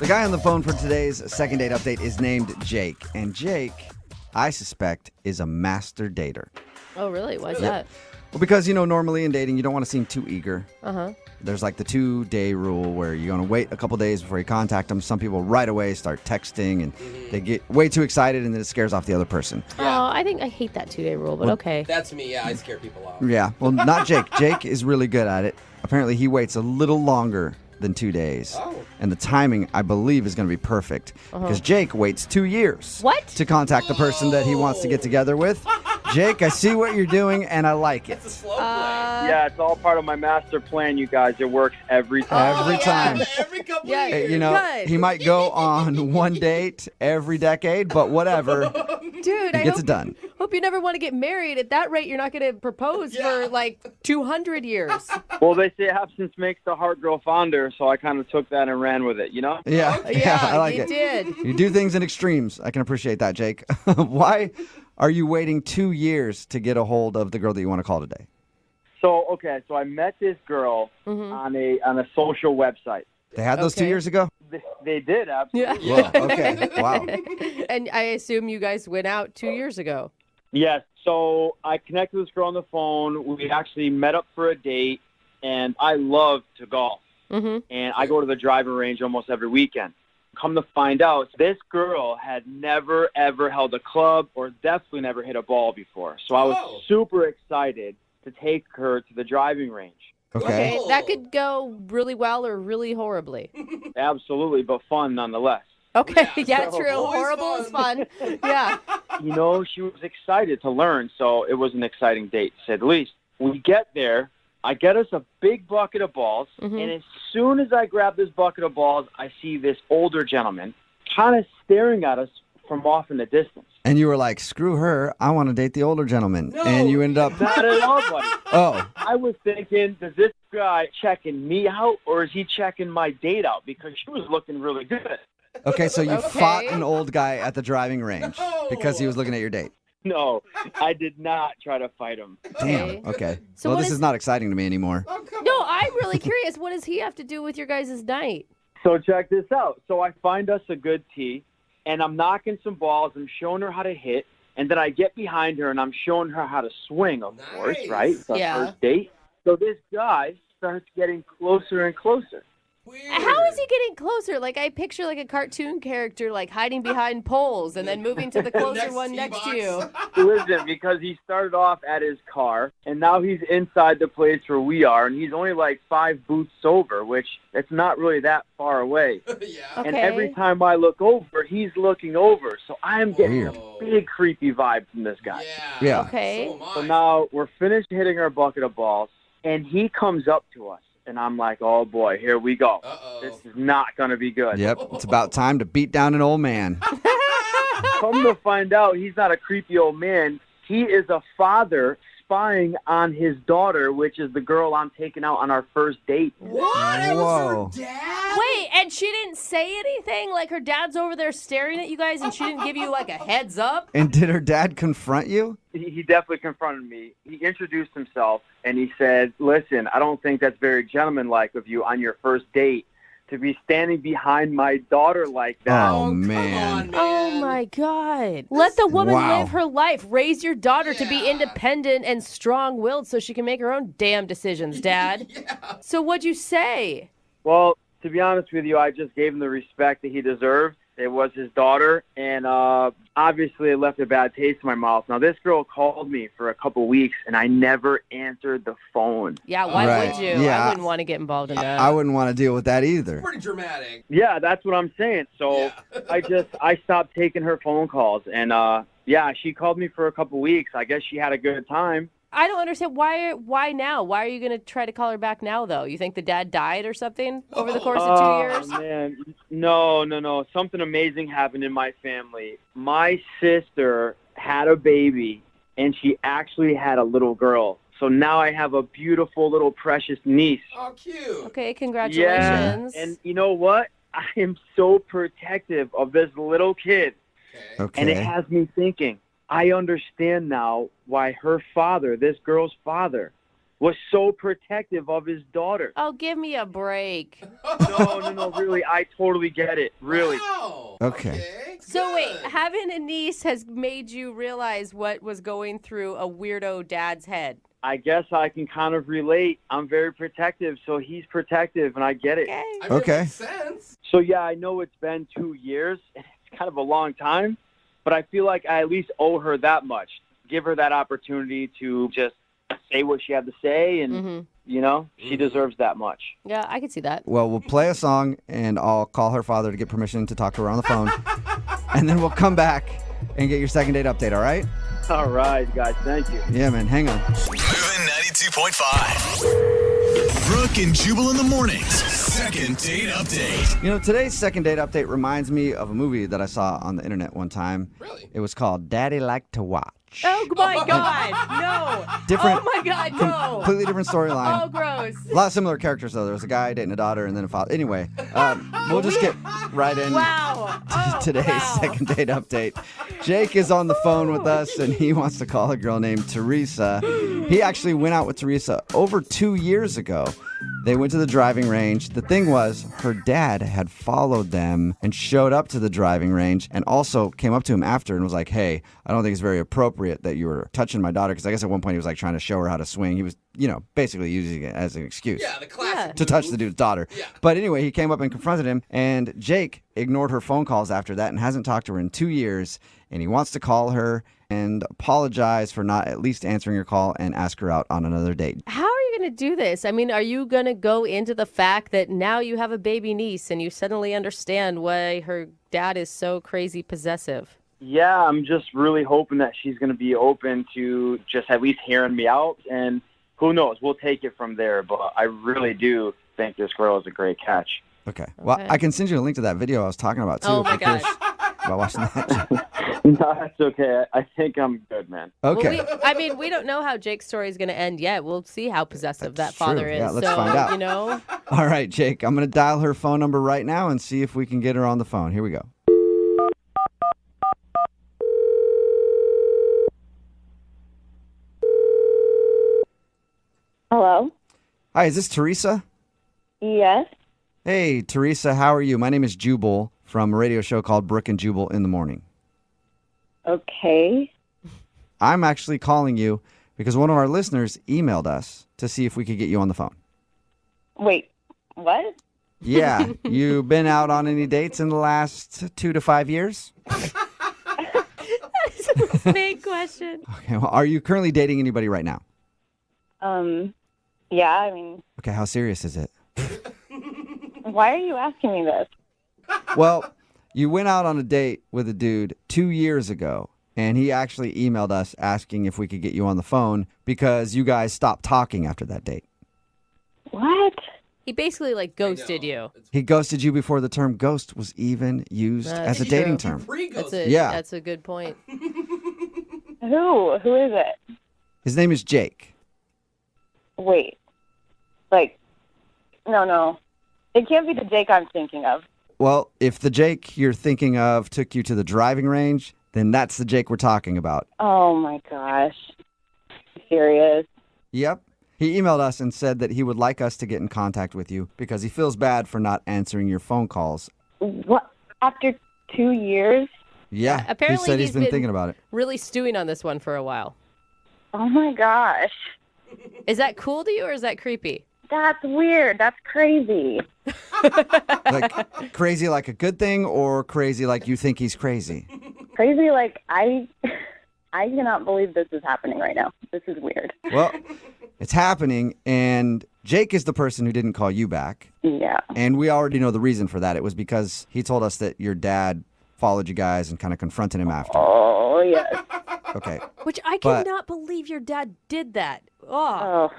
The guy on the phone for today's second date update is named Jake. And Jake, I suspect, is a master dater. Oh, really? Why is that? Well, because, normally in dating, you don't want to seem too eager. Uh-huh. There's like the 2-day rule where you're going to wait a couple days before you contact them. Some people right away start texting and they get way too excited and then it scares off the other person. Oh, I hate that 2-day rule, but okay. That's me. Yeah, I scare people off. Yeah. Well, not Jake. Jake is really good at it. Apparently, he waits a little longer than 2 days. Oh. And the timing, I believe, is going to be perfect. Because Jake waits 2 years. What? To contact the person that he wants to get together with. Jake, I see what you're doing, and I like it. It's a slow play. Yeah, it's all part of my master plan, you guys. It works every time. Every time. Every couple Yeah, of years. good. He might go on one date every decade, but whatever. Dude, He gets it done. Hope you never want to get married. At that rate, you're not going to propose for like 200 years. Well, they say absence makes the heart grow fonder, so I kind of took that and ran with it, you know? Yeah, I like you it. did. You do things in extremes. I can appreciate that, Jake. Why are you waiting 2 years to get a hold of the girl that you want to call today? So I met this girl on a social website. They had those 2 years ago? They did, absolutely. Yeah. Whoa, okay. Wow. And I assume you guys went out 2 years ago. Yes. So I connected with this girl on the phone. We actually met up for a date, and I love to golf. And I go to the driving range almost every weekend. Come to find out, this girl had never, ever held a club or definitely never hit a ball before. So I was super excited to take her to the driving range. Okay. That could go really well or really horribly. Absolutely, but fun nonetheless. Okay, yeah, so true. Horrible is fun. Yeah. She was excited to learn, so it was an exciting date, to say the least. We get there, I get us a big bucket of balls, and as soon as I grab this bucket of balls, I see this older gentleman kind of staring at us from off in the distance. And you were like, screw her, I want to date the older gentleman. No, and you ended up... Not at all, buddy. Oh. I was thinking, does this guy checking me out, or is he checking my date out? Because she was looking really good. Okay, so you fought an old guy at the driving range because he was looking at your date. No, I did not try to fight him. Damn, okay. So well, what this is not exciting to me anymore. No, I'm really curious. What does he have to do with your guys' night? So check this out. So I find us a good tee, and I'm knocking some balls. I'm showing her how to hit, and then I get behind her, and I'm showing her how to swing, of course, right? It's our first date. So this guy starts getting closer and closer. Weird. How is he getting closer? Like, I picture like a cartoon character like hiding behind poles and then moving to the closer one next to you. Listen, because he started off at his car, and now he's inside the place where we are, and he's only like 5 booths over, which it's not really that far away. And every time I look over, he's looking over. So I am getting a big creepy vibe from this guy. Yeah. Okay. So now we're finished hitting our bucket of balls, and he comes up to us. And I'm like, oh, boy, here we go. This is not going to be good. Yep, it's about time to beat down an old man. come to find out, he's not a creepy old man. He is a father spying on his daughter, which is the girl I'm taking out on our first date. What? It was her dad? Wait, and she didn't say anything? Like her dad's over there staring at you guys and she didn't give you like a heads up? And did her dad confront you? He definitely confronted me. He introduced himself, and he said, listen, I don't think that's very gentlemanlike of you on your first date to be standing behind my daughter like that. Oh, man. On, man. Oh my God. Let the woman Wow. live her life. Raise your daughter to be independent and strong-willed so she can make her own damn decisions, Dad. So what'd you say? Well, to be honest with you, I just gave him the respect that he deserved. It was his daughter, and obviously it left a bad taste in my mouth. Now, this girl called me for a couple weeks, and I never answered the phone. Yeah, why Right. would you? Yeah. I wouldn't want to get involved in that. I wouldn't want to deal with that either. Pretty dramatic. Yeah, that's what I'm saying. So I stopped taking her phone calls, and she called me for a couple weeks. I guess she had a good time. I don't understand why now? Why are you going to try to call her back now, though? You think the dad died or something over the course of 2 years? Oh, man. No. Something amazing happened in my family. My sister had a baby, and she actually had a little girl. So now I have a beautiful little precious niece. Oh, cute. Okay, congratulations. Yeah, and you know what? I am so protective of this little kid. Okay. And it has me thinking, I understand now why her father, this girl's father, was so protective of his daughter. Oh, give me a break. No, really, I totally get it, really. Wow. Okay. So wait, having a niece has made you realize what was going through a weirdo dad's head. I guess I can kind of relate. I'm very protective, so he's protective, and I get it. Okay. I mean, Okay. It makes sense. So, yeah, I know it's been 2 years, and it's kind of a long time, but I feel like I at least owe her that much. Give her that opportunity to just say what she had to say, and, she deserves that much. Yeah, I can see that. Well, we'll play a song, and I'll call her father to get permission to talk to her on the phone. And then we'll come back and get your second date update, all right? All right, guys, thank you. Yeah, man, hang on. Moving 92.5. Brooke and Jubal in the mornings. Second date update. You know, today's second date update reminds me of a movie that I saw on the internet one time. Really? It was called Daddy Like to Watch. Oh my God, no. Different- Oh my God, no. Completely different storyline. Oh, gross. A lot of similar characters, though. There was a guy dating a daughter and then a father. Anyway, we'll just get right in Wow. Oh, today's wow. second date update. Jake is on the phone with us, and he wants to call a girl named Teresa. He actually went out with Teresa over 2 years ago. They went to the driving range. The thing was, her dad had followed them and showed up to the driving range and also came up to him after and was like, hey, I don't think it's very appropriate that you were touching my daughter. Because I guess at one point he was like trying to show her how to swing. He was, basically using it as an excuse. Yeah, the classic To touch move. the dude's daughter. Yeah. But anyway, he came up and confronted him, and Jake ignored her phone calls after that and hasn't talked to her in 2 years, and he wants to call her and apologize for not at least answering her call and ask her out on another date. How are you going to do this? I mean, are you going to go into the fact that now you have a baby niece and you suddenly understand why her dad is so crazy possessive? Yeah, I'm just really hoping that she's going to be open to just at least hearing me out, and who knows, we'll take it from there, but I really do think this girl is a great catch. Okay. Well, I can send you a link to that video I was talking about, too. Oh if my you're curious gosh. about watching that. No, that's okay. I think I'm good, man. Okay. Well, we don't know how Jake's story is going to end yet. We'll see how possessive that father true. is. Yeah, let's so, find out. All right, Jake, I'm going to dial her phone number right now and see if we can get her on the phone. Here we go. Hello? Hi, is this Teresa? Yes. Hey, Teresa, how are you? My name is Jubal from a radio show called Brooke and Jubal in the Morning. Okay. I'm actually calling you because one of our listeners emailed us to see if we could get you on the phone. Wait, what? Yeah, you been out on any dates in the last 2 to 5 years? That's a big question. Okay, well, are you currently dating anybody right now? Yeah, I mean, Okay, how serious is it? why are you asking me this? Well, you went out on a date with a dude 2 years ago, and he actually emailed us asking if we could get you on the phone because you guys stopped talking after that date. What? He basically like ghosted you. He ghosted you before the term ghost was even used as a dating term. That's a good point. Who is it? His name is Jake. Wait, no, it can't be the Jake I'm thinking of. Well, if the Jake you're thinking of took you to the driving range, then that's the Jake we're talking about. Oh my gosh, serious? Yep. He emailed us and said that he would like us to get in contact with you because he feels bad for not answering your phone calls. What? After 2 years? Yeah, Apparently he said he's been thinking about it. Really stewing on this one for a while. Oh my gosh. Is that cool to you or is that creepy? That's weird. That's crazy. Like crazy like a good thing or crazy like you think he's crazy? Crazy like I cannot believe this is happening right now. This is weird. Well, it's happening, and Jake is the person who didn't call you back. Yeah. And we already know the reason for that. It was because he told us that your dad followed you guys and kind of confronted him after. Oh, yes. Okay. Which I But- cannot believe your dad did that. Oh.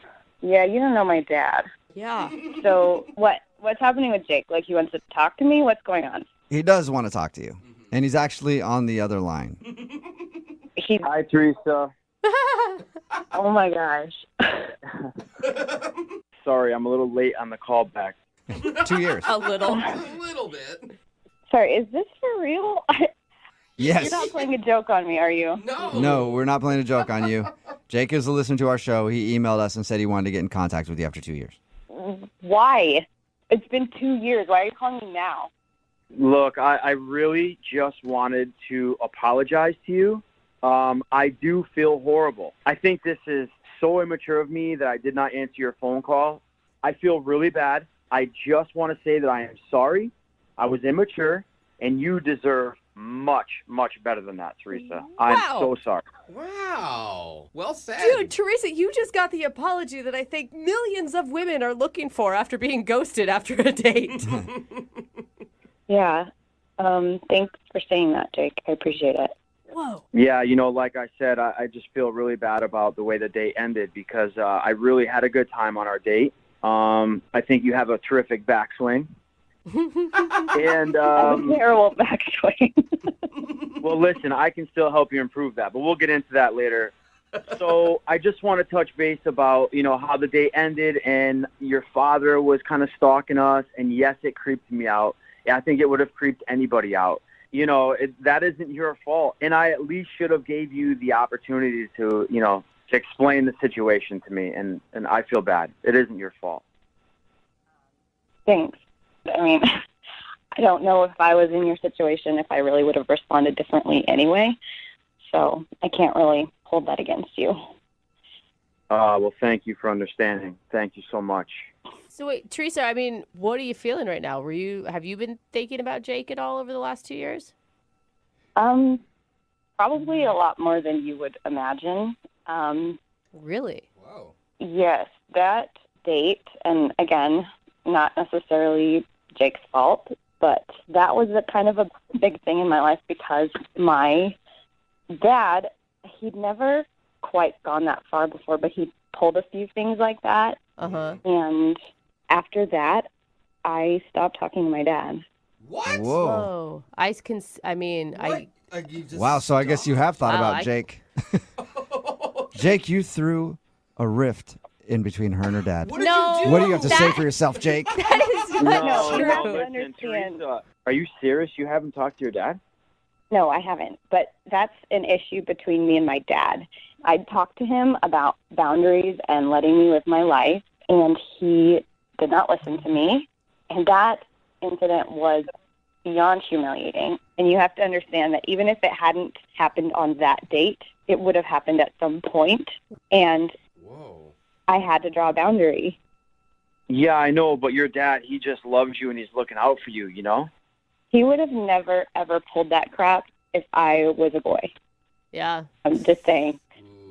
Yeah, you don't know my dad. Yeah. So what's happening with Jake? Like he wants to talk to me? What's going on? He does want to talk to you, and he's actually on the other line. Hi, Teresa. Oh my gosh. Sorry, I'm a little late on the call back. 2 years. A little. A little bit. Sorry, is this for real? Yes. You're not playing a joke on me, are you? No, we're not playing a joke on you. Jake is a listener to our show. He emailed us and said he wanted to get in contact with you after 2 years. Why? It's been 2 years. Why are you calling me now? Look, I really just wanted to apologize to you. I do feel horrible. I think this is so immature of me that I did not answer your phone call. I feel really bad. I just want to say that I am sorry. I was immature, and you deserve much, much better than that, Teresa. I'm so sorry. Wow. Well said. Dude, Teresa, you just got the apology that I think millions of women are looking for after being ghosted after a date. Yeah. Thanks for saying that, Jake. I appreciate it. Whoa. Yeah, like I said, I just feel really bad about the way the date ended because I really had a good time on our date. I think you have a terrific backswing. And a terrible backswing. Well, listen, I can still help you improve that, but we'll get into that later. So I just want to touch base about, how the date ended and your father was kind of stalking us. And yes, it creeped me out. I think it would have creeped anybody out. That isn't your fault. And I at least should have gave you the opportunity to, to explain the situation to me. And I feel bad. It isn't your fault. Thanks. I mean, I don't know if I was in your situation, if I really would have responded differently anyway. So I can't really hold that against you. Well, thank you for understanding. Thank you so much. So wait, Teresa, I mean, what are you feeling right now? Have you been thinking about Jake at all over the last 2 years? Probably a lot more than you would imagine. Really? Whoa. Yes, that date, and again, not necessarily Jake's fault, but that was a kind of a big thing in my life because my dad, he'd never quite gone that far before, but he pulled a few things like that. Uh-huh. And after that, I stopped talking to my dad. What? Whoa. Wow, so I guess you have thought Wow, about Jake. Jake, you threw a rift in between her and her dad. What did you do? What do you have to say for yourself, Jake? That is not true. No, listen, Teresa, are you serious? You haven't talked to your dad? No, I haven't. But that's an issue between me and my dad. I talked to him about boundaries and letting me live my life, and he did not listen to me. And that incident was beyond humiliating. And you have to understand that even if it hadn't happened on that date, it would have happened at some point. And Whoa. I had to draw a boundary. Yeah, I know, but your dad, he just loves you and he's looking out for you, He would have never, ever pulled that crap if I was a boy. Yeah. I'm just saying.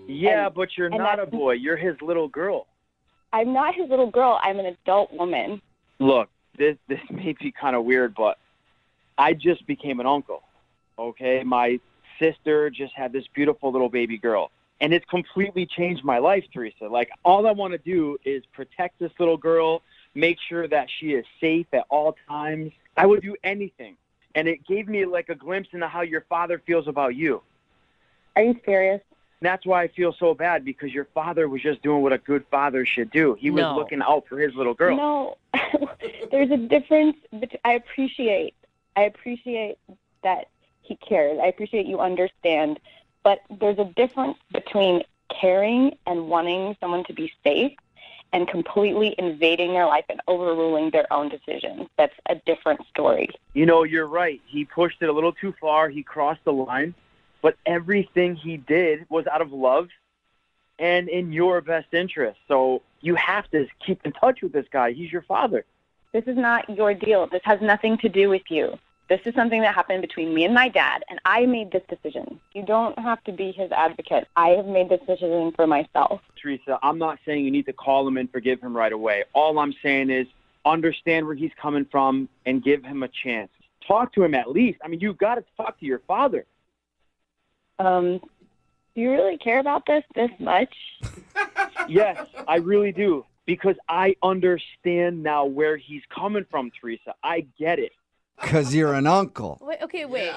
Yeah, And- but you're and not a that's- boy. You're his little girl. I'm not his little girl. I'm an adult woman. Look, this may be kind of weird, but I just became an uncle, okay? My sister just had this beautiful little baby girl, and it's completely changed my life, Teresa. Like, all I want to do is protect this little girl, make sure that she is safe at all times. I would do anything. And it gave me like a glimpse into how your father feels about you. Are you serious? And that's why I feel so bad, because your father was just doing what a good father should do. He was looking out for his little girl. No, there's a difference. I appreciate that he cares. I appreciate you understand. But there's a difference between caring and wanting someone to be safe and completely invading their life and overruling their own decisions. That's a different story. You know, you're right. He pushed it a little too far. He crossed the line. But everything he did was out of love and in your best interest. So you have to keep in touch with this guy. He's your father. This is not your deal. This has nothing to do with you. This is something that happened between me and my dad, and I made this decision. You don't have to be his advocate. I have made this decision for myself. Teresa, I'm not saying you need to call him and forgive him right away. All I'm saying is understand where he's coming from and give him a chance. Talk to him at least. I mean, you've got to talk to your father. Do you really care about this much? Yes, I really do, because I understand now where he's coming from, Teresa. I get it. Because you're an uncle. Wait, okay, wait.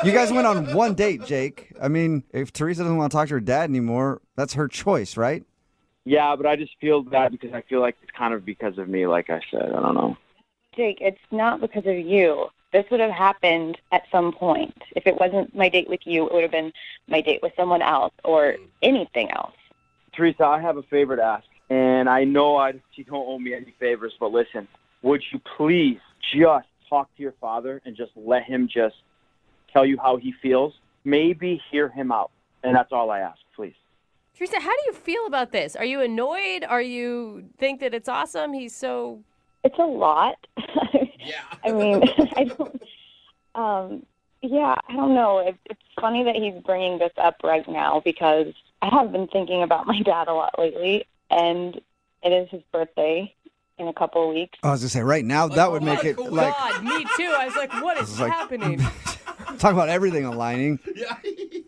You guys went on one date, Jake. I mean, if Teresa doesn't want to talk to her dad anymore, that's her choice, right? Yeah, but I just feel bad because I feel like it's kind of because of me, like I said. I don't know. Jake, it's not because of you. This would have happened at some point. If it wasn't my date with you, it would have been my date with someone else or anything else. Teresa, I have a favor to ask, and I know you don't owe me any favors, but listen, would you please just talk to your father and just let him just tell you how he feels? Maybe hear him out, and that's all I ask, please. Teresa, how do you feel about this? Are you annoyed? Are you think that it's awesome? He's so... It's a lot. Yeah. I mean, I don't know. It's funny that he's bringing this up right now because I have been thinking about my dad a lot lately, and it is his birthday in a couple of weeks. I was going to say, right now, that would make it like... God, me too. I was like, what is happening? Talk about everything aligning.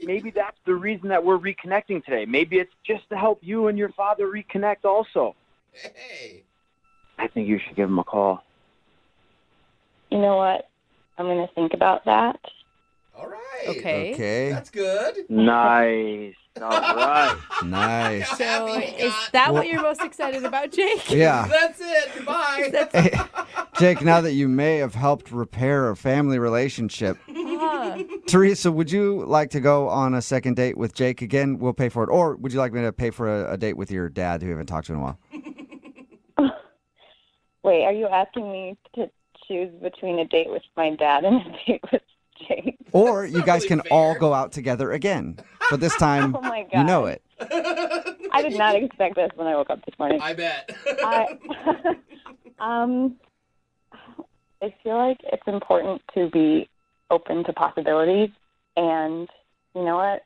Maybe that's the reason that we're reconnecting today. Maybe it's just to help you and your father reconnect also. Hey. I think you should give him a call. You know what? I'm going to think about that. All right. Okay. That's good. Nice. All right. Nice. So is that what you're most excited about, Jake? Yeah. That's it. Goodbye. Hey, Jake, now that you may have helped repair a family relationship, Teresa, would you like to go on a second date with Jake again? We'll pay for it. Or would you like me to pay for a date with your dad who you haven't talked to in a while? Wait, are you asking me to choose between a date with my dad and a date with Jake? Or you guys can all go out together again. But this time, Oh my God. you know it. I did not expect this when I woke up this morning. I bet. I feel like it's important to be open to possibilities. And you know what?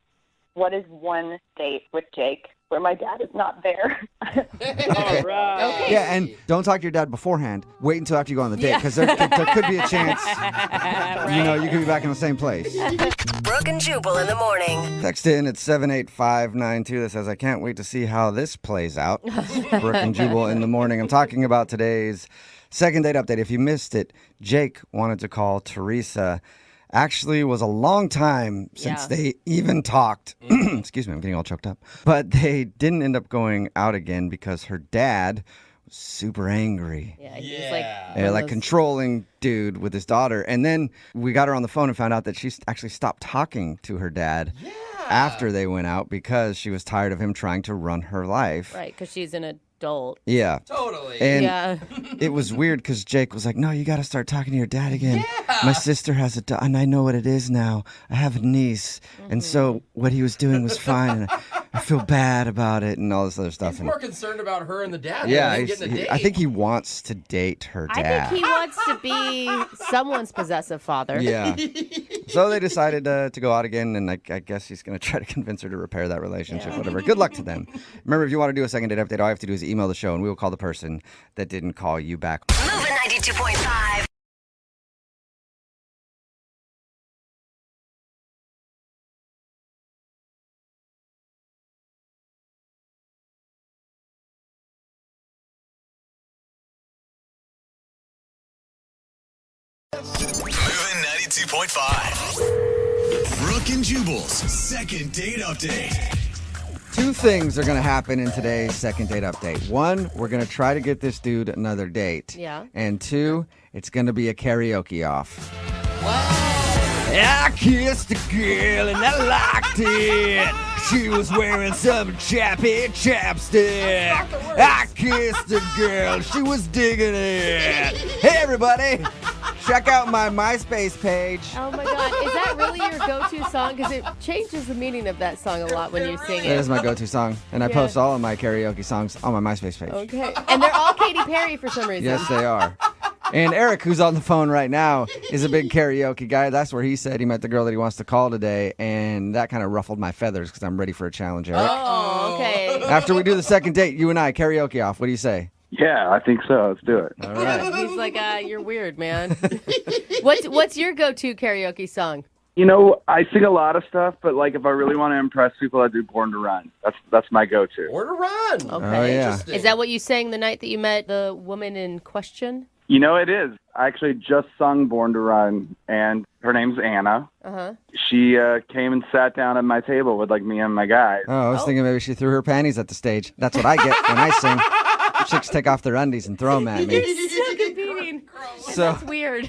What is one date with Jake where my dad is not there? All right. Okay. Yeah, and don't talk to your dad beforehand. Wait until after you go on the date, because there could be a chance, you could be back in the same place. Brooke and Jubal in the morning. Text in at 78592 that says, I can't wait to see how this plays out. Brooke and Jubal in the morning. I'm talking about today's second date update. If you missed it, Jake wanted to call Teresa. Actually was a long time since they even talked. Excuse me, I'm getting all choked up. But they didn't end up going out again because her dad was super angry. Yeah, he's like... Yeah, like controlling dude with his daughter. And then we got her on the phone and found out that she actually stopped talking to her dad after they went out because she was tired of him trying to run her life. Right, because she's an adult. Yeah. Totally. And it was weird because Jake was like, no, you got to start talking to your dad again. Yeah. My sister has a and I know what it is now. I have a niece. And so what he was doing was fine. And I feel bad about it and all this other stuff. He's more concerned about her and the dad yeah, than getting a date. I think he wants to date her dad. I think he wants to be someone's possessive father. Yeah. So they decided to go out again, and I guess he's going to try to convince her to repair that relationship, whatever. Good luck to them. Remember, if you want to do a second date update, all you have to do is email the show, and we will call the person that didn't call you back. Moving 92.5. 92.5. Brooke and Jubal's second date update. Two things are going to happen in today's second date update. One, we're going to try to get this dude another date. Yeah. And two, it's going to be a karaoke off. I kissed a girl and I liked it. She was wearing some chappy chapstick. I kissed a girl, she was digging it. Hey everybody, check out my MySpace page. Oh my God, is that really your go-to song? Because it changes the meaning of that song a lot when you sing That it. is my go-to song, and I Yeah. post all of my karaoke songs on my MySpace page. Okay, and they're all Katy Perry for some reason. Yes, they are. And Eric, who's on the phone right now, is a big karaoke guy. That's where he said he met the girl that he wants to call today, and that kind of ruffled my feathers because I'm ready for a challenge, Eric. Oh, okay. After we do the second date, you and I, karaoke off. What do you say? Yeah, I think so. Let's do it. All right. He's like, you're weird, man. What's your go-to karaoke song? You know, I sing a lot of stuff, but like if I really want to impress people, I do Born to Run. That's my go-to. Born to Run. Okay. Oh, yeah. Is that what you sang the night that you met the woman in question? You know, it is. I actually just sung Born to Run, and her name's Anna. Uh-huh. She came and sat down at my table with like me and my guys. Oh, I was thinking maybe she threw her panties at the stage. That's what I get when I sing. Chicks take off their undies and throw them at me. So competing. So- That's weird.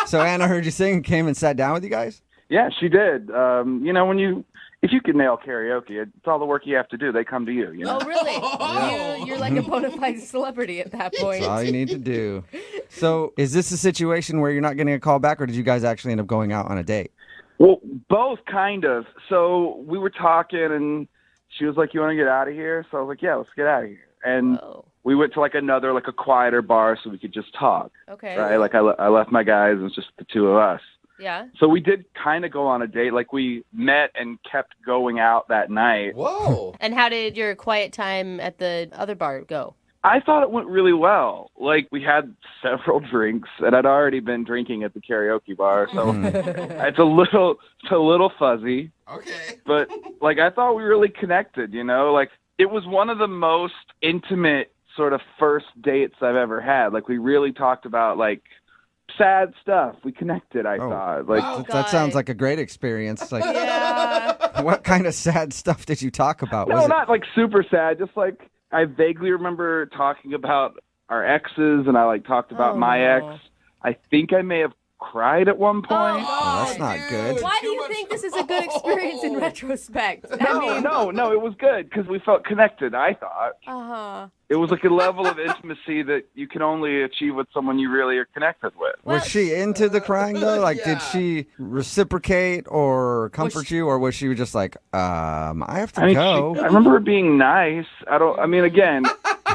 So Anna heard you sing and came and sat down with you guys? Yeah, she did. You know, if you can nail karaoke, it's all the work you have to do. They come to you, you know? Oh, really? You're like a bona fide celebrity at that point. That's all you need to do. So is this a situation where you're not getting a call back, or did you guys actually end up going out on a date? Well, both kind of. So we were talking, and she was like, "You want to get out of here?" So I was like, "Yeah, let's get out of here." And we went to like a quieter bar so we could just talk. Okay. Right? Like I left my guys, and it was just the two of us. Yeah. So we did kind of go on a date. Like we met and kept going out that night. Whoa. And how did your quiet time at the other bar go? I thought it went really well. Like we had several drinks, and I'd already been drinking at the karaoke bar, so it's a little fuzzy. Okay. But like I thought we really connected, you know? Like it was one of the most intimate sort of first dates I've ever had. Like we really talked about like sad stuff. We connected, I thought. Like that sounds like a great experience. Like, yeah. What kind of sad stuff did you talk about? No, Was it- not like super sad. Just like I vaguely remember talking about our exes, and I like talked about my ex. I think I may have cried at one point. Oh, that's not good. Why do you think this is a good experience in retrospect? No, it was good because we felt connected, I thought. Uh-huh. It was like a level of intimacy that you can only achieve with someone you really are connected with. Was she into the crying though? Like, did she reciprocate or comfort you, or was she just like, I have to go? I remember her being nice. Again,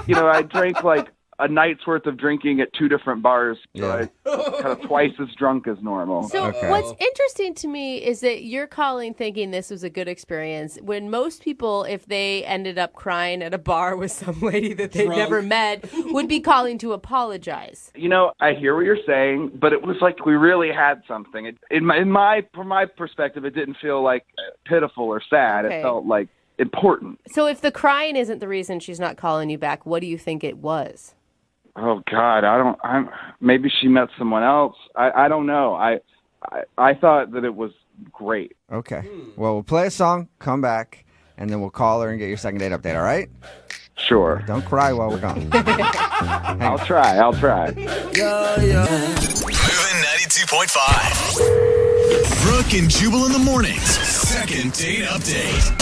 you know, I drank like a night's worth of drinking at two different bars, so I kind of twice as drunk as normal. So what's interesting to me is that you're calling thinking this was a good experience when most people, if they ended up crying at a bar with some lady that they'd never met, would be calling to apologize. You know, I hear what you're saying, but it was like we really had something. From my perspective, it didn't feel like pitiful or sad. Okay. It felt like important. So if the crying isn't the reason she's not calling you back, what do you think it was? Oh God, maybe she met someone else. I don't know. I thought that it was great. Okay. Well, we'll play a song, come back, and then we'll call her and get your second date update, all right? Sure. Don't cry while we're gone. I'll try. Moving 92.5. Brooke and Jubal in the mornings. Second date update.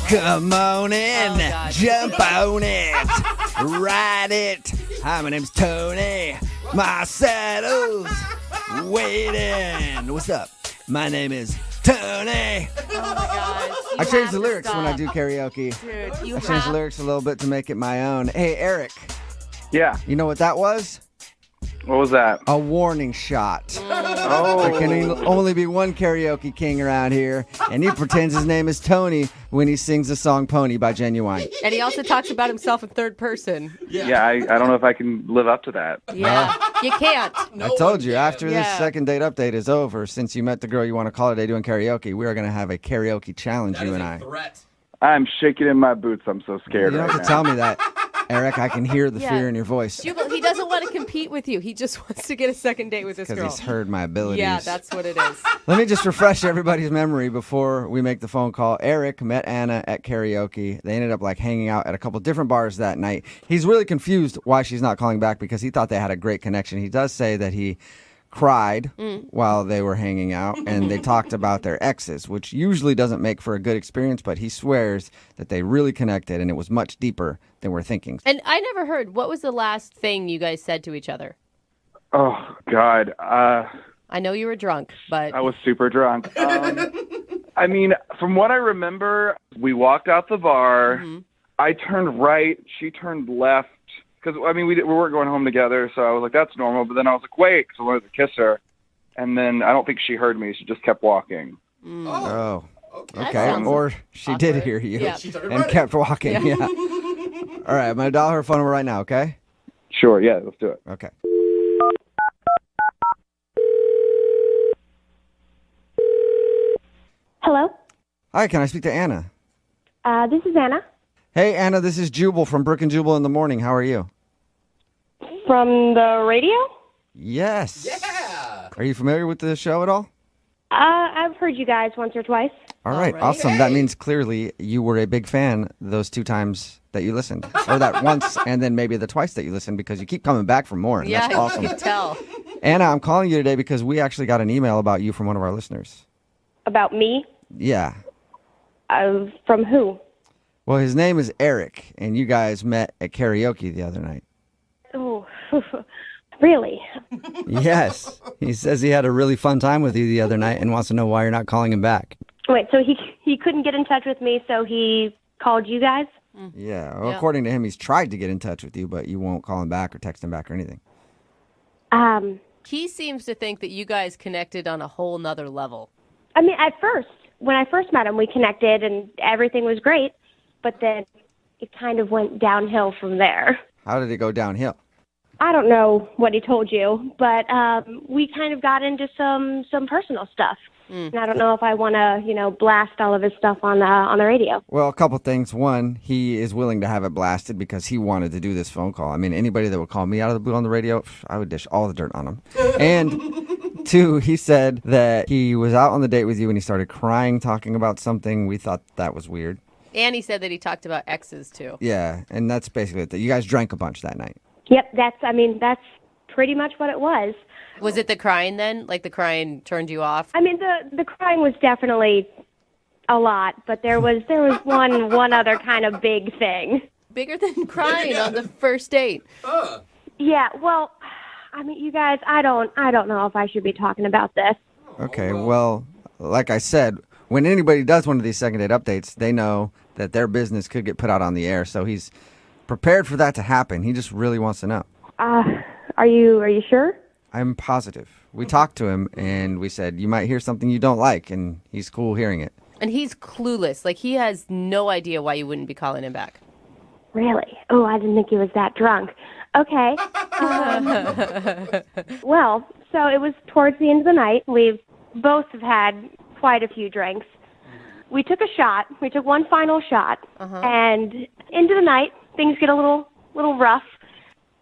Come on in, jump on it, ride it. Hi, my name's Tony. My saddle's waiting. What's up? My name is Tony. Oh my gosh. I change the lyrics when I do karaoke. Dude, I change the lyrics a little bit to make it my own. Hey, Eric. Yeah. You know what that was? What was that? A warning shot. Oh. There can only be one karaoke king around here, and he pretends his name is Tony when he sings the song Pony by Genuine. And he also talks about himself in third person. Yeah, I don't know if I can live up to that. Yeah, you can't. I told you, after this second date update is over, since you met the girl you want to call today doing karaoke, we are going to have a karaoke challenge, you and I. I'm shaking in my boots. I'm so scared You don't right have to now. tell me that. Eric, I can hear the Yeah. fear in your voice. Jubal, he doesn't want to compete with you. He just wants to get a second date with this girl. Because he's heard my abilities. Yeah, that's what it is. Let me just refresh everybody's memory before we make the phone call. Eric met Anna at karaoke. They ended up hanging out at a couple different bars that night. He's really confused why she's not calling back because he thought they had a great connection. He does say that he cried while they were hanging out, and they talked about their exes, which usually doesn't make for a good experience, but he swears that they really connected, and it was much deeper than we're thinking. And I never heard, what was the last thing you guys said to each other? Oh, God. I know you were drunk, but... I was super drunk. I mean, from what I remember, we walked out the bar. I turned right. She turned left. Because, I mean, we weren't going home together, so I was like, that's normal. But then I was like, wait, because I wanted to kiss her. And then I don't think she heard me. She just kept walking. Oh. That Okay. sounds Or she did hear you Yeah. and kept walking. Yeah. All right. I'm going to dial her phone number right now, okay? Sure, yeah, let's do it. Okay. Hello? Hi, can I speak to Anna? This is Anna Hey, Anna, this is Jubal from Brooke and Jubal in the Morning. How are you? from the radio. Yes. Yeah. Are you familiar with the show at all? I've heard you guys once or twice. All right, awesome. That means clearly you were a big fan those 2 times that you listened. Or that once and then maybe the twice that you listened because you keep coming back for more. And Yeah, that's awesome. you can tell. Anna, I'm calling you today because we actually got an email about you from one of our listeners. About me? Yeah. From who? Well, his name is Eric, and you guys met at karaoke the other night. Oh, really? Yes. He says he had a really fun time with you the other night and wants to know why you're not calling him back. Wait, so he couldn't get in touch with me, so he called you guys? Yeah. Well, Yeah. according to him, he's tried to get in touch with you, but you won't call him back or text him back or anything. He seems to think that you guys connected on a whole nother level. I mean, at first, when I first met him, we connected and everything was great, but then it kind of went downhill from there. How did it go downhill? I don't know what he told you, but we kind of got into some personal stuff. And I don't know if I want to, blast all of his stuff on the radio. Well, a couple things. One, he is willing to have it blasted because he wanted to do this phone call. I mean, anybody that would call me out of the blue on the radio, I would dish all the dirt on him. And 2, he said that he was out on the date with you and he started crying, talking about something. We thought that was weird. And he said that he talked about exes, too. Yeah, and that's basically it. You guys drank a bunch that night. Yep, that's pretty much what it was. Was it the crying then? Like the crying turned you off? I mean, the crying was definitely a lot, but there was one other kind of big thing. Bigger than crying on the first date. Yeah, well, I mean, you guys, I don't know if I should be talking about this. Okay, well, like I said, when anybody does one of these second date updates, they know that their business could get put out on the air, so he's prepared for that to happen. He just really wants to know. Are you sure? I'm positive. We talked to him, and we said, you might hear something you don't like, and he's cool hearing it. And he's clueless. Like, he has no idea why you wouldn't be calling him back. Really? Oh, I didn't think he was that drunk. Okay. Well, so it was towards the end of the night. We've both have had quite a few drinks. We took a shot. We took one final shot. And into the night, things get a little rough.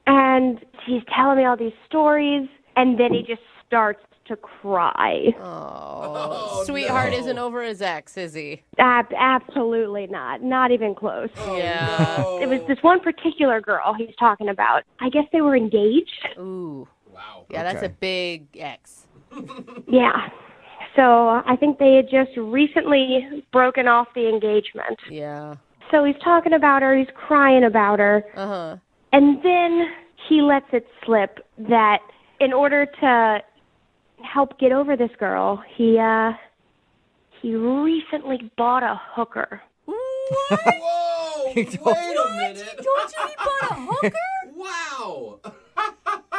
And he's telling me all these stories, and then he just starts to cry. Oh, sweetheart isn't over his ex, is he? Absolutely not. Not even close. Yeah. It was this one particular girl he's talking about. I guess they were engaged. Ooh. Wow. Yeah, that's a big ex. Yeah. So I think they had just recently broken off the engagement. Yeah. So he's talking about her. He's crying about her. Uh-huh. And then he lets it slip that in order to help get over this girl, he recently bought a hooker. Whoa! Wait a minute. Told you he bought a hooker? Wow.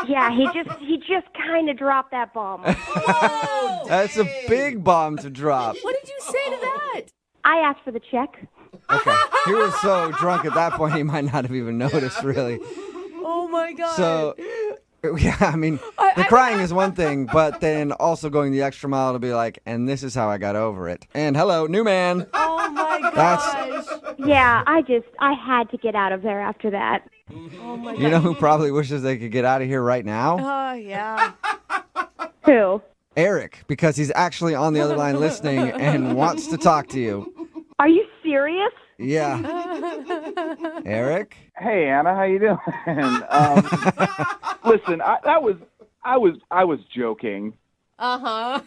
Yeah, he just kind of dropped that bomb. Oh, That's a big bomb to drop. What did you say to that? I asked for the check. Okay. He was so drunk at that point, he might not have even noticed, really. Oh, my God. So, yeah, I mean, the crying is one thing, but then also going the extra mile to be like, and this is how I got over it. And hello, new man. Oh, my gosh. That's Yeah, I had to get out of there after that. Oh my God. You know who probably wishes they could get out of here right now? Oh, yeah. Who? Eric, because he's actually on the other line listening and wants to talk to you. Are you serious? Yeah. Eric? Hey, Anna, how you doing? Listen, I was joking. Uh-huh.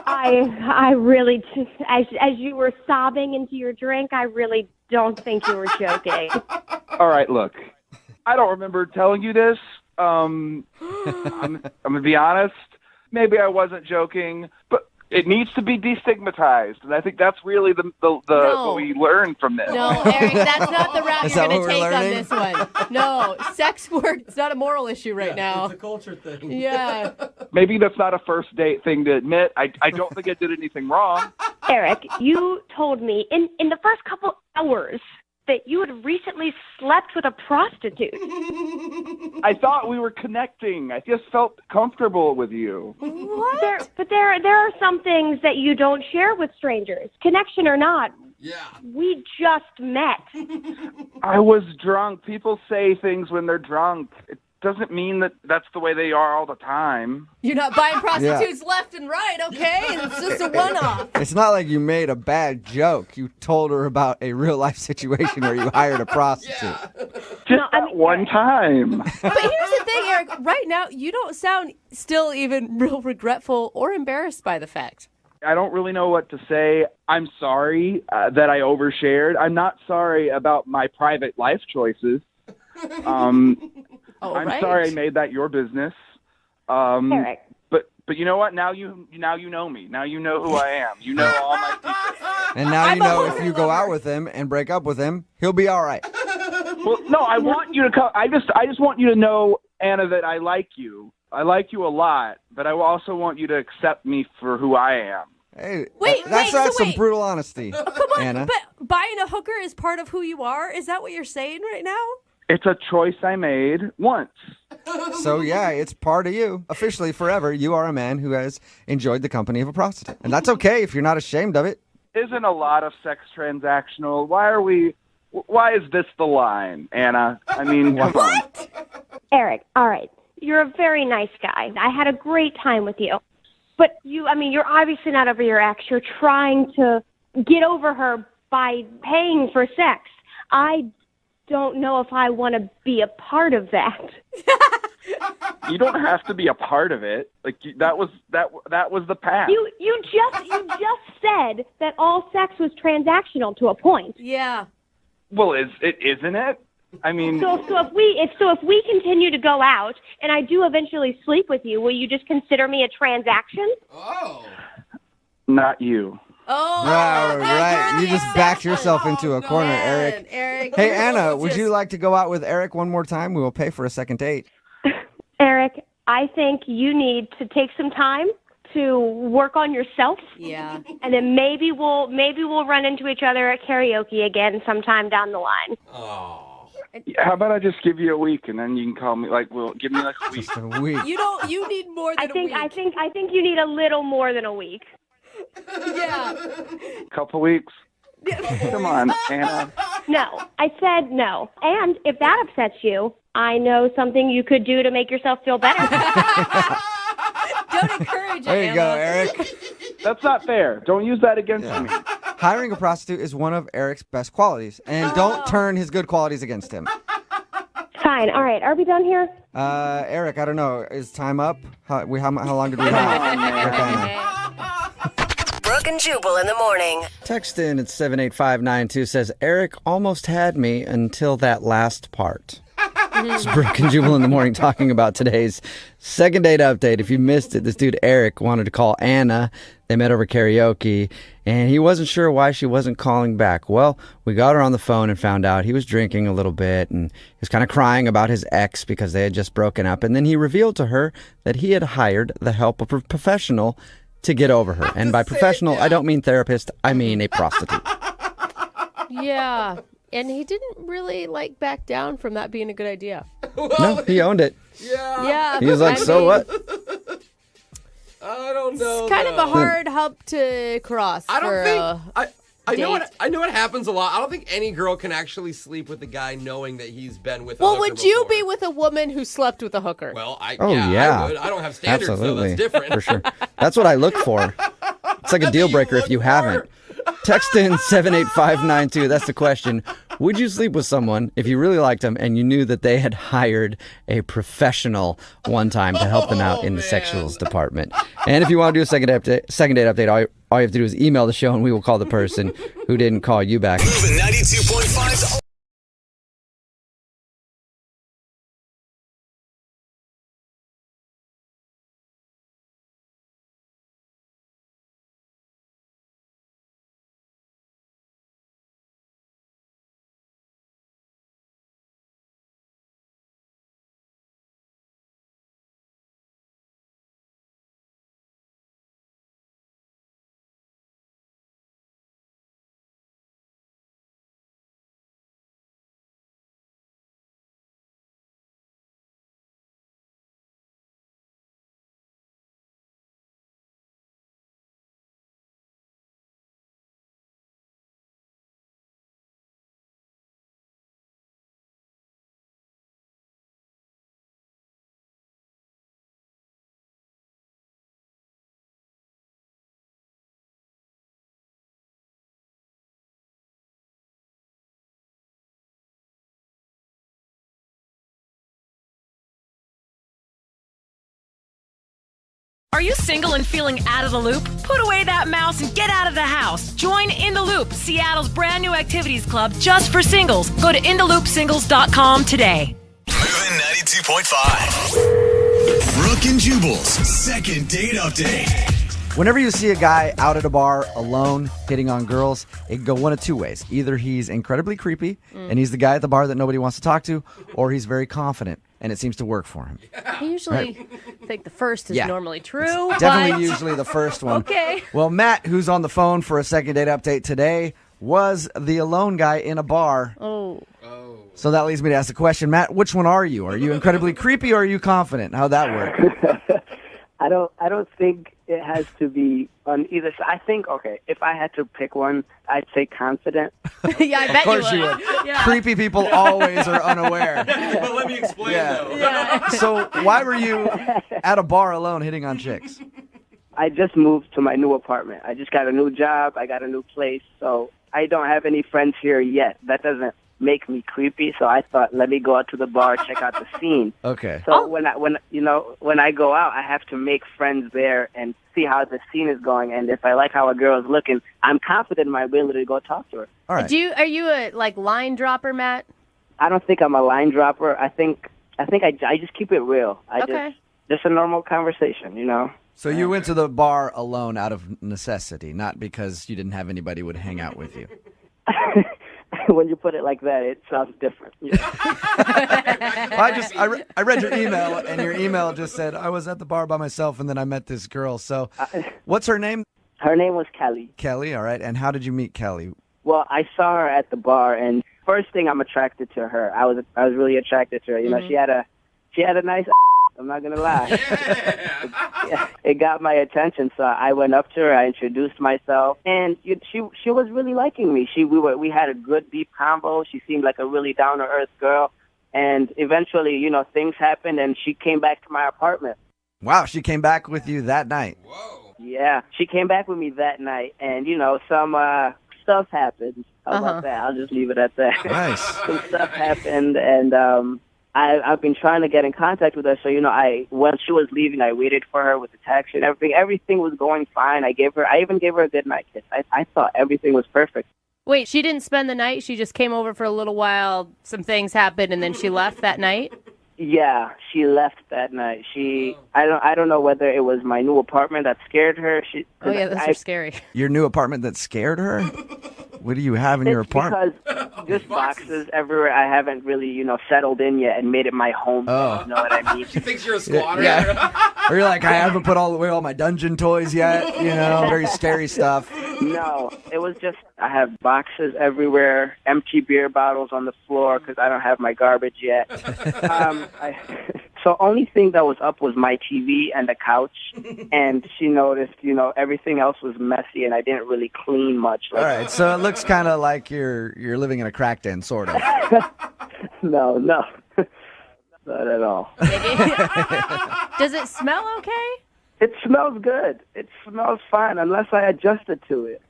I really, as you were sobbing into your drink, I really don't think you were joking. All right, look, I don't remember telling you this. I'm gonna be honest. Maybe I wasn't joking, but it needs to be destigmatized, and I think that's really the what we learned from this. No, Eric, that's not the route Is you're that going what to we're take on learning? this one. No, sex work, it's not a moral issue right now. It's a culture thing. Yeah. Maybe that's not a first date thing to admit. I don't think I did anything wrong. Eric, you told me in the first couple hours that you had recently slept with a prostitute. I thought we were connecting. I just felt comfortable with you. What? But there are some things that you don't share with strangers, connection or not. Yeah. We just met. I was drunk. People say things when they're drunk. It doesn't mean that that's the way they are all the time. You're not buying prostitutes left and right, okay? It's just a one-off. It's not like you made a bad joke. You told her about a real-life situation where you hired a prostitute. Just one time. But here's the thing, Eric. Right now, you don't sound still even real regretful or embarrassed by the fact. I don't really know what to say. I'm sorry that I overshared. I'm not sorry about my private life choices. I'm sorry I made that your business. Eric. But you know what? Now you know me. Now you know who I am. You know all my secrets. And now you know if you go out with him and break up with him, he'll be all right. Well, no, I want you to come. I just want you to know, Anna, that I like you. I like you a lot, but I also want you to accept me for who I am. Hey, Wait, some brutal honesty, Come on, Anna. but buying a hooker is part of who you are? Is that what you're saying right now? It's a choice I made once. So, yeah, it's part of you. Officially, forever, you are a man who has enjoyed the company of a prostitute. And that's okay if you're not ashamed of it. Isn't a lot of sex transactional? Why is this the line, Anna? I mean, come on. Eric, all right. You're a very nice guy. I had a great time with you. But you're obviously not over your ex. You're trying to get over her by paying for sex. I don't know if I want to be a part of that. You don't have to be a part of it. Like that was the past. You just said that all sex was transactional to a point. Yeah. Well, isn't it? I mean, so if we continue to go out and I do eventually sleep with you, will you just consider me a transaction? Oh. Not you. Oh, right. You just backed yourself into a corner, Eric. Hey, Anna, would you like to go out with Eric one more time? We will pay for a second date. Eric, I think you need to take some time to work on yourself. Yeah. And then maybe we'll run into each other at karaoke again sometime down the line. Oh. How about I just give you a week and then you can call me? Give me like a week. Just a week. You need more than a week. I think you need a little more than a week. Yeah. Couple weeks. Come on, Anna. No, I said no. And if that upsets you, I know something you could do to make yourself feel better. Don't encourage it, There you Anna. go, Eric. That's not fair. Don't use that against me. Hiring a prostitute is one of Eric's best qualities, and don't turn his good qualities against him. Fine. All right. Are we done here? Eric, I don't know. Is time up? How long did we have? Brooke and Jubal in the morning. Text in at 78592 says, Eric almost had me until that last part. It's Brooke and Jubal in the morning talking about today's second date update. If you missed it, this dude Eric wanted to call Anna. They met over karaoke, and he wasn't sure why she wasn't calling back. Well, we got her on the phone and found out he was drinking a little bit, and he was kind of crying about his ex because they had just broken up. And then he revealed to her that he had hired the help of a professional to get over her. And by professional, I don't mean therapist. I mean a prostitute. Yeah. And he didn't really back down from that being a good idea. No, he owned it. Yeah. He was like, what? I don't know. It's kind of a hard hump to cross. I don't think I know it happens a lot. I don't think any girl can actually sleep with a guy knowing that he's been with a Well, hooker would you before. be with a woman who slept with a hooker? Well, I yeah. would. I don't have standards, Absolutely. so that's different. For sure. That's what I look for. It's like a deal breaker if you haven't. Text in 78592. That's the question. Would you sleep with someone if you really liked them and you knew that they had hired a professional one time to help them out in the sexuals department? And if you want to do a second date update, all you have to do is email the show and we will call the person who didn't call you back. Moving 92.5. Are you single and feeling out of the loop? Put away that mouse and get out of the house. Join In the Loop, Seattle's brand new activities club just for singles. Go to intheloopsingles.com today. Moving 92.5. Brooke and Jubal's second date update. Whenever you see a guy out at a bar alone hitting on girls, it can go one of two ways. Either he's incredibly creepy and he's the guy at the bar that nobody wants to talk to, or he's very confident and it seems to work for him. I usually think the first is normally true. Definitely usually the first one. Okay. Well, Matt, who's on the phone for a second date update today, was the alone guy in a bar. Oh. So that leads me to ask the question, Matt, which one are you? Are you incredibly creepy or are you confident? How'd that work? I don't think it has to be on either side. I think, okay, if I had to pick one, I'd say confident. Yeah, I bet Of course you would. Yeah. Creepy people always are unaware. But let me explain, though. Yeah. So why were you at a bar alone hitting on chicks? I just moved to my new apartment. I just got a new job. I got a new place. So I don't have any friends here yet. That doesn't make me creepy. So I thought, let me go out to the bar, check out the scene. Okay. So when I go out, I have to make friends there and see how the scene is going. And if I like how a girl is looking, I'm confident in my ability to go talk to her. All right. Are you a line dropper, Matt? I don't think I'm a line dropper. I think I just keep it real. Just a normal conversation, you know. So you went to the bar alone out of necessity, not because you didn't have anybody who would hang out with you. When you put it like that, it sounds different. I read your email, and your email just said, I was at the bar by myself, and then I met this girl. So what's her name? Her name was Kelly. Kelly, all right. And how did you meet Kelly? Well, I saw her at the bar, and first thing I'm attracted to her. I was really attracted to her. You know, she had a nice. I'm not gonna lie. It got my attention, so I went up to her. I introduced myself, and she was really liking me. We had a good deep convo. She seemed like a really down to earth girl, and eventually, you know, things happened, and she came back to my apartment. Wow, she came back with you that night. Whoa. Yeah, she came back with me that night, and you know, some stuff happened. How about that? I'll just leave it at that. Nice. Some stuff happened, and I've been trying to get in contact with her. So, you know, when she was leaving, I waited for her with the taxi and everything. Everything was going fine. I even gave her a good night kiss. I thought everything was perfect. Wait, she didn't spend the night? She just came over for a little while, some things happened, and then she left that night? Yeah, she left that night. I don't know whether it was my new apartment that scared her. Oh yeah, those are scary. Your new apartment that scared her? What do you have in your apartment? Because just boxes everywhere. I haven't really, you know, settled in yet and made it my home. Oh. You know what I mean? She thinks you're a squatter. Yeah. Or you're like, I haven't put away all my dungeon toys yet. You know, very scary stuff. No, it was just I have boxes everywhere, empty beer bottles on the floor because I don't have my garbage yet. So only thing that was up was my TV and the couch, and she noticed, everything else was messy, and I didn't really clean much. All right, so it looks kind of like you're living in a crack den, sort of. No, not at all. Does it smell okay? It smells good. It smells fine, unless I adjusted to it.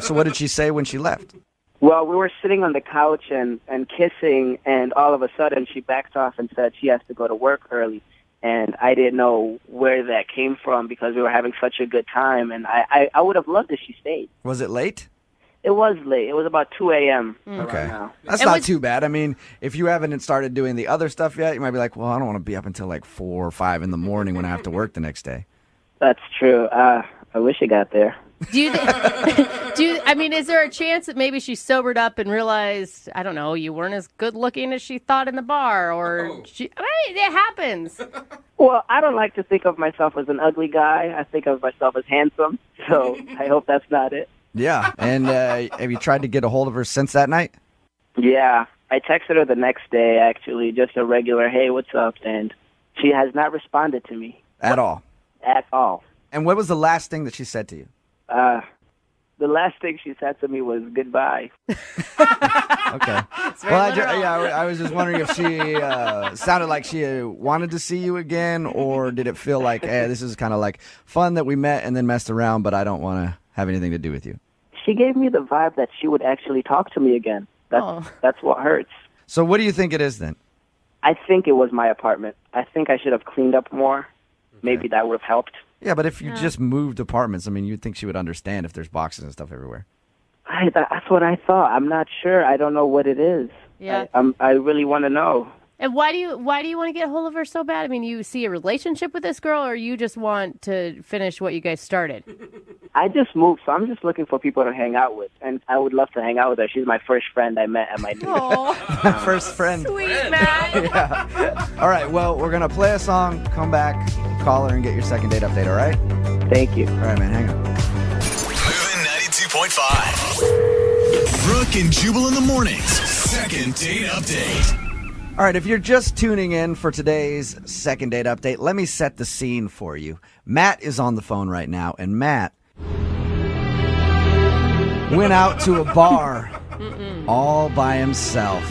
So what did she say when she left? Well, we were sitting on the couch and kissing, and all of a sudden she backs off and said she has to go to work early. And I didn't know where that came from because we were having such a good time, and I would have loved if she stayed. Was it late? It was late. It was about 2 a.m. Okay. Now. That's not too bad. I mean, if you haven't started doing the other stuff yet, you might be like, well, I don't want to be up until like 4 or 5 in the morning when I have to work the next day. That's true. I wish it got there. Is there a chance that maybe she sobered up and realized, I don't know, you weren't as good looking as she thought in the bar, or it happens. Well, I don't like to think of myself as an ugly guy. I think of myself as handsome, so I hope that's not it. Yeah, and have you tried to get a hold of her since that night? Yeah, I texted her the next day, actually, just a regular, hey, what's up? And she has not responded to me. At all? At all. And what was the last thing that she said to you? The last thing she said to me was goodbye. Okay. Well, I was just wondering if she sounded like she wanted to see you again, or did it feel like, hey, this is kind of like fun that we met and then messed around, but I don't want to have anything to do with you? She gave me the vibe that she would actually talk to me again. That's what hurts. So what do you think it is then? I think it was my apartment. I think I should have cleaned up more. Okay. Maybe that would have helped. Yeah, but if you just moved apartments, I mean, you'd think she would understand if there's boxes and stuff everywhere. That's what I thought. I'm not sure. I don't know what it is. Yeah. I really want to know. And why do you want to get a hold of her so bad? I mean, you see a relationship with this girl, or you just want to finish what you guys started? I just moved, so I'm just looking for people to hang out with, and I would love to hang out with her. She's my first friend I met at my new My first friend. Sweet, man. Yeah. All right, well, we're going to play a song, come back, call her, and get your second date update, all right? Thank you. All right, man, hang on. Moving 92.5. Brooke and Jubal in the mornings. Second date update. All right, if you're just tuning in for today's second date update, let me set the scene for you. Matt is on the phone right now, and Matt went out to a bar all by himself.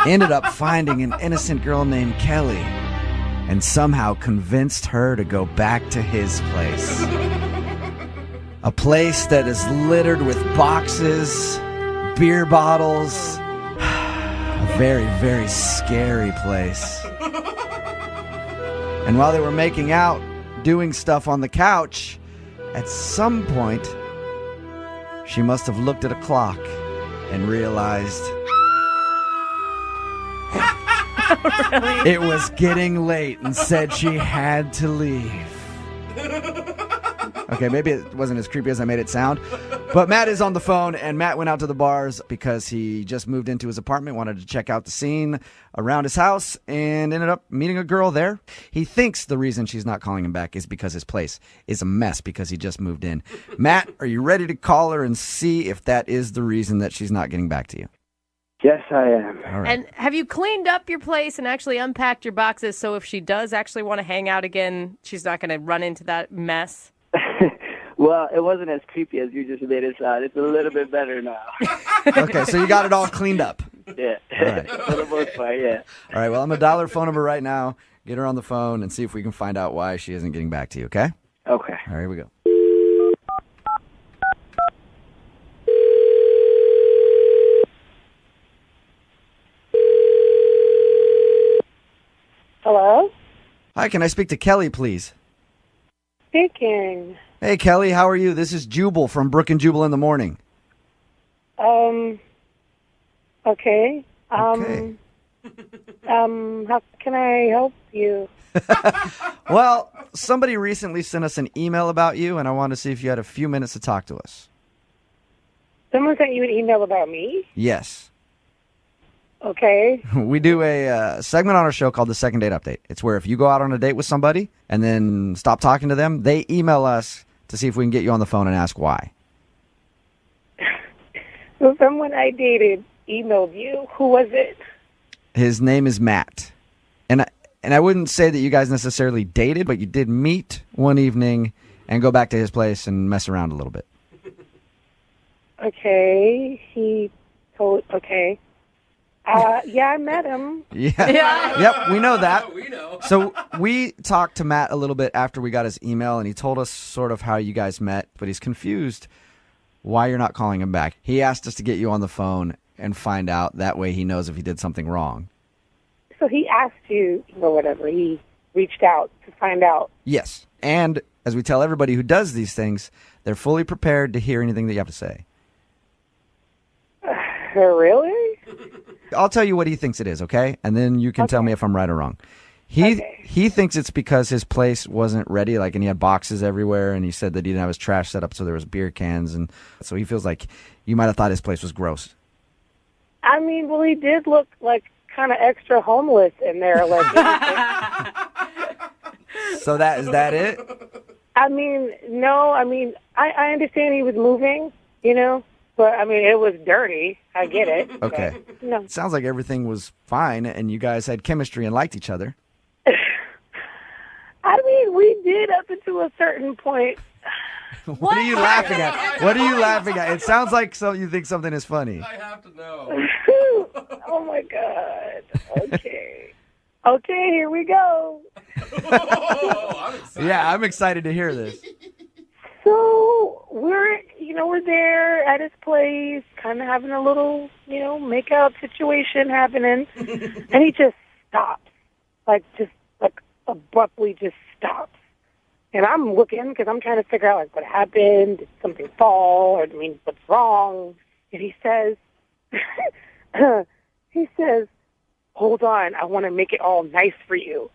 Ended up finding an innocent girl named Kelly and somehow convinced her to go back to his place. A place that is littered with boxes, beer bottles. A very, very scary place. And while they were making out, doing stuff on the couch, at some point, she must have looked at a clock and realized it was getting late and said she had to leave. Okay, maybe it wasn't as creepy as I made it sound. But Matt is on the phone, and Matt went out to the bars because he just moved into his apartment, wanted to check out the scene around his house, and ended up meeting a girl there. He thinks the reason she's not calling him back is because his place is a mess because he just moved in. Matt, are you ready to call her and see if that is the reason that she's not getting back to you? Yes, I am. All right. And have you cleaned up your place and actually unpacked your boxes so if she does actually want to hang out again, she's not going to run into that mess? Well, it wasn't as creepy as you just made it sound. It's a little bit better now. Okay, so you got it all cleaned up. Yeah. All right. For the most part, yeah. All right, well, I'm going to dial her phone number right now, get her on the phone, and see if we can find out why she isn't getting back to you, okay? Okay. All right, here we go. Hello? Hi, can I speak to Kelly, please? Speaking. Hey, Kelly, how are you? This is Jubal from Brooke and Jubal in the morning. Okay. How can I help you? Well, somebody recently sent us an email about you, and I wanted to see if you had a few minutes to talk to us. Someone sent you an email about me? Yes. Okay. We do a segment on our show called the Second Date Update. It's where if you go out on a date with somebody and then stop talking to them, they email us to see if we can get you on the phone and ask why. So someone I dated emailed you. Who was it? His name is Matt. And And I wouldn't say that you guys necessarily dated, but you did meet one evening and go back to his place and mess around a little bit. Okay. Okay. Yeah, I met him. Yeah. Yep, we know that. We know. So we talked to Matt a little bit after we got his email, and he told us sort of how you guys met, but he's confused why you're not calling him back. He asked us to get you on the phone and find out. That way he knows if he did something wrong. So he asked you, or whatever. He reached out to find out. Yes. And as we tell everybody who does these things, they're fully prepared to hear anything that you have to say. Really? I'll tell you what he thinks it is, okay? And then you can tell me if I'm right or wrong. He thinks it's because his place wasn't ready, and he had boxes everywhere, and he said that he didn't have his trash set up, so there was beer cans, and so he feels like you might have thought his place was gross. I mean, well, he did look kind of extra homeless in there. So is that it? I mean, no. I mean, I understand he was moving, but I mean, it was dirty. I get it. Okay. No. It sounds like everything was fine, and you guys had chemistry and liked each other. I mean, we did up until a certain point. What are you laughing at? What are you laughing at? It sounds like you think something is funny. I have to know. Oh, my God. Okay. Okay, here we go. I'm excited to hear this. So we're there at his place, kind of having a little, make-out situation happening. And he just stops, abruptly just stops. And I'm looking because I'm trying to figure out, what happened? Did something fall? Or, what's wrong? And he says, hold on, I want to make it all nice for you.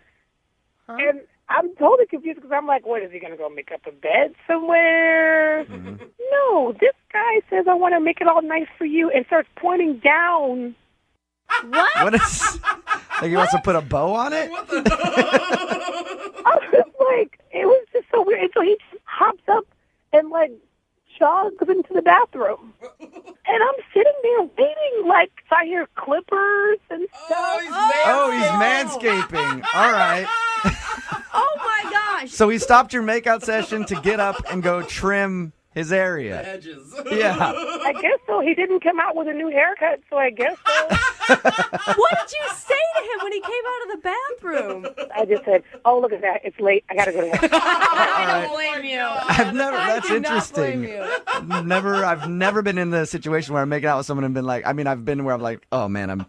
Huh? And I'm totally confused because I'm like, what, is he going to go make up a bed somewhere? Mm-hmm. No, this guy says, I want to make it all nice for you, and starts pointing down. What? What is... he wants to put a bow on it? What the... I was like, it was just so weird. And so he just hops up and, jogs into the bathroom. And I'm sitting there waiting, so I hear clippers and stuff. He's manscaping. All right. Oh, my gosh. So he stopped your makeout session to get up and go trim his area. The edges. Yeah. I guess so. He didn't come out with a new haircut, so I guess so. What did you say to him when he came out of the bathroom? I just said, oh, look at that. It's late. I got to go to work. I don't blame you. That's interesting. I've never been in the situation where I'm making out with someone and been like, I've been where I'm like, oh, man, I'm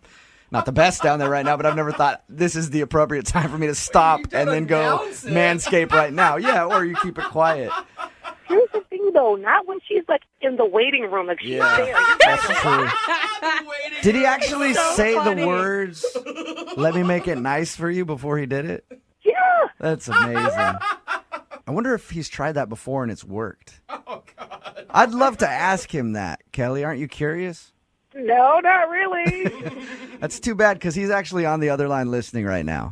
not the best down there right now, but I've never thought this is the appropriate time for me to stop and then go manscape right now. Yeah, or you keep it quiet. Here's the thing, though. Not when she's, in the waiting room. She's there. That's true. Did he actually say the words, let me make it nice for you, before he did it? Yeah. That's amazing. I wonder if he's tried that before and it's worked. Oh, God. I'd love to ask him that. Kelly, aren't you curious? No, not really. That's too bad, because he's actually on the other line listening right now.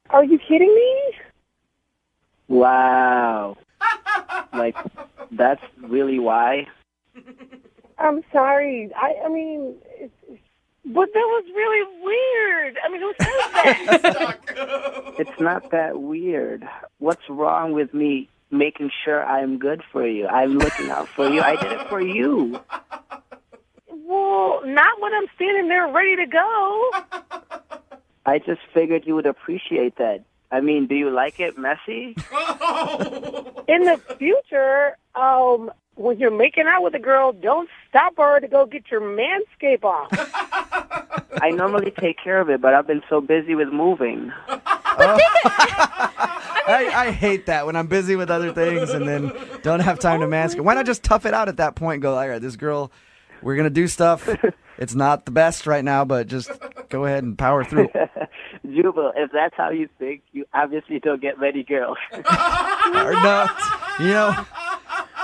Are you kidding me? Wow. That's really why? I'm sorry. But that was really weird. Who says that? It's not that weird. What's wrong with me making sure I'm good for you? I'm looking out for you. I did it for you. Well, not when I'm standing there ready to go. I just figured you would appreciate that. Do you like it messy? In the future, when you're making out with a girl, don't stop her to go get your manscape on. I normally take care of it, but I've been so busy with moving. I hate that when I'm busy with other things and then don't have time to manscape. Why not just tough it out at that point and go, all right, this girl, we're going to do stuff. It's not the best right now, but just go ahead and power through. Jubal, if that's how you think, you obviously don't get many girls. No,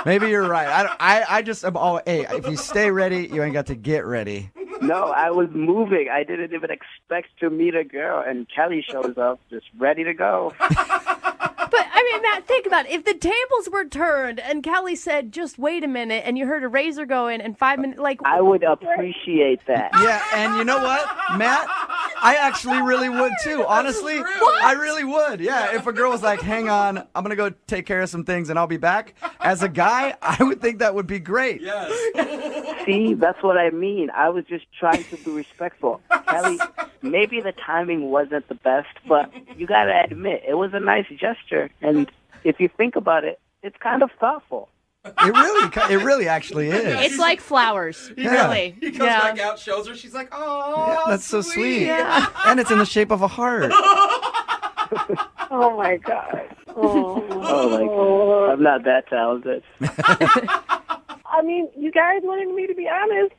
maybe you're right. I just am all, hey, if you stay ready, you ain't got to get ready. No, I was moving. I didn't even expect to meet a girl, and Kelly shows up just ready to go. But, Matt, think about it. If the tables were turned and Kelly said, just wait a minute, and you heard a razor go in 5 minutes, I would appreciate that. Yeah, and you know what, Matt? I actually really would too. Honestly, I really would. Yeah, if a girl was like, hang on, I'm going to go take care of some things and I'll be back. As a guy, I would think that would be great. Yes. See, that's what I mean. I was just trying to be respectful. Kelly, maybe the timing wasn't the best, but you got to admit, it was a nice gesture. And if you think about it, it's kind of thoughtful. It really actually is. It's like flowers, really. He comes back out, shows her. She's like, oh, Yeah, that's so sweet. Yeah. And it's in the shape of a heart. Oh my God. Oh my God. I'm not that talented. I mean, you guys wanted me to be honest.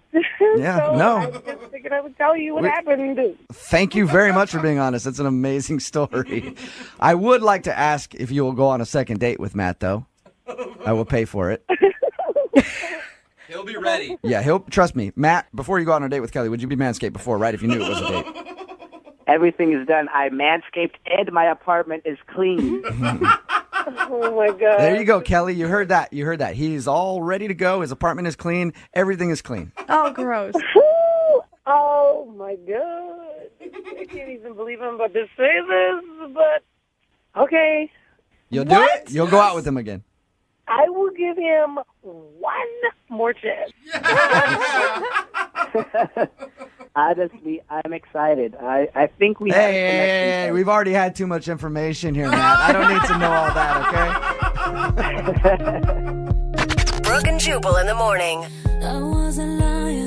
Yeah, so no. I just figured I would tell you what happened. Thank you very much for being honest. It's an amazing story. I would like to ask if you will go on a second date with Matt, though. I will pay for it. He'll be ready. Yeah, trust me. Matt, before you go on a date with Kelly, would you be Manscaped before, right, if you knew it was a date? Everything is done. I manscaped and my apartment is clean. Oh my God. There you go, Kelly. You heard that. He's all ready to go. His apartment is clean. Everything is clean. Oh, gross. Oh my God. I can't even believe I'm about to say this, but okay. You'll do it? You'll go out with him again. I will give him one more chance. Honestly, I'm excited. I think we Hey, we've already had too much information here, Matt. I don't need to know all that, okay? Brooke and Jubal in the morning. I was a liar.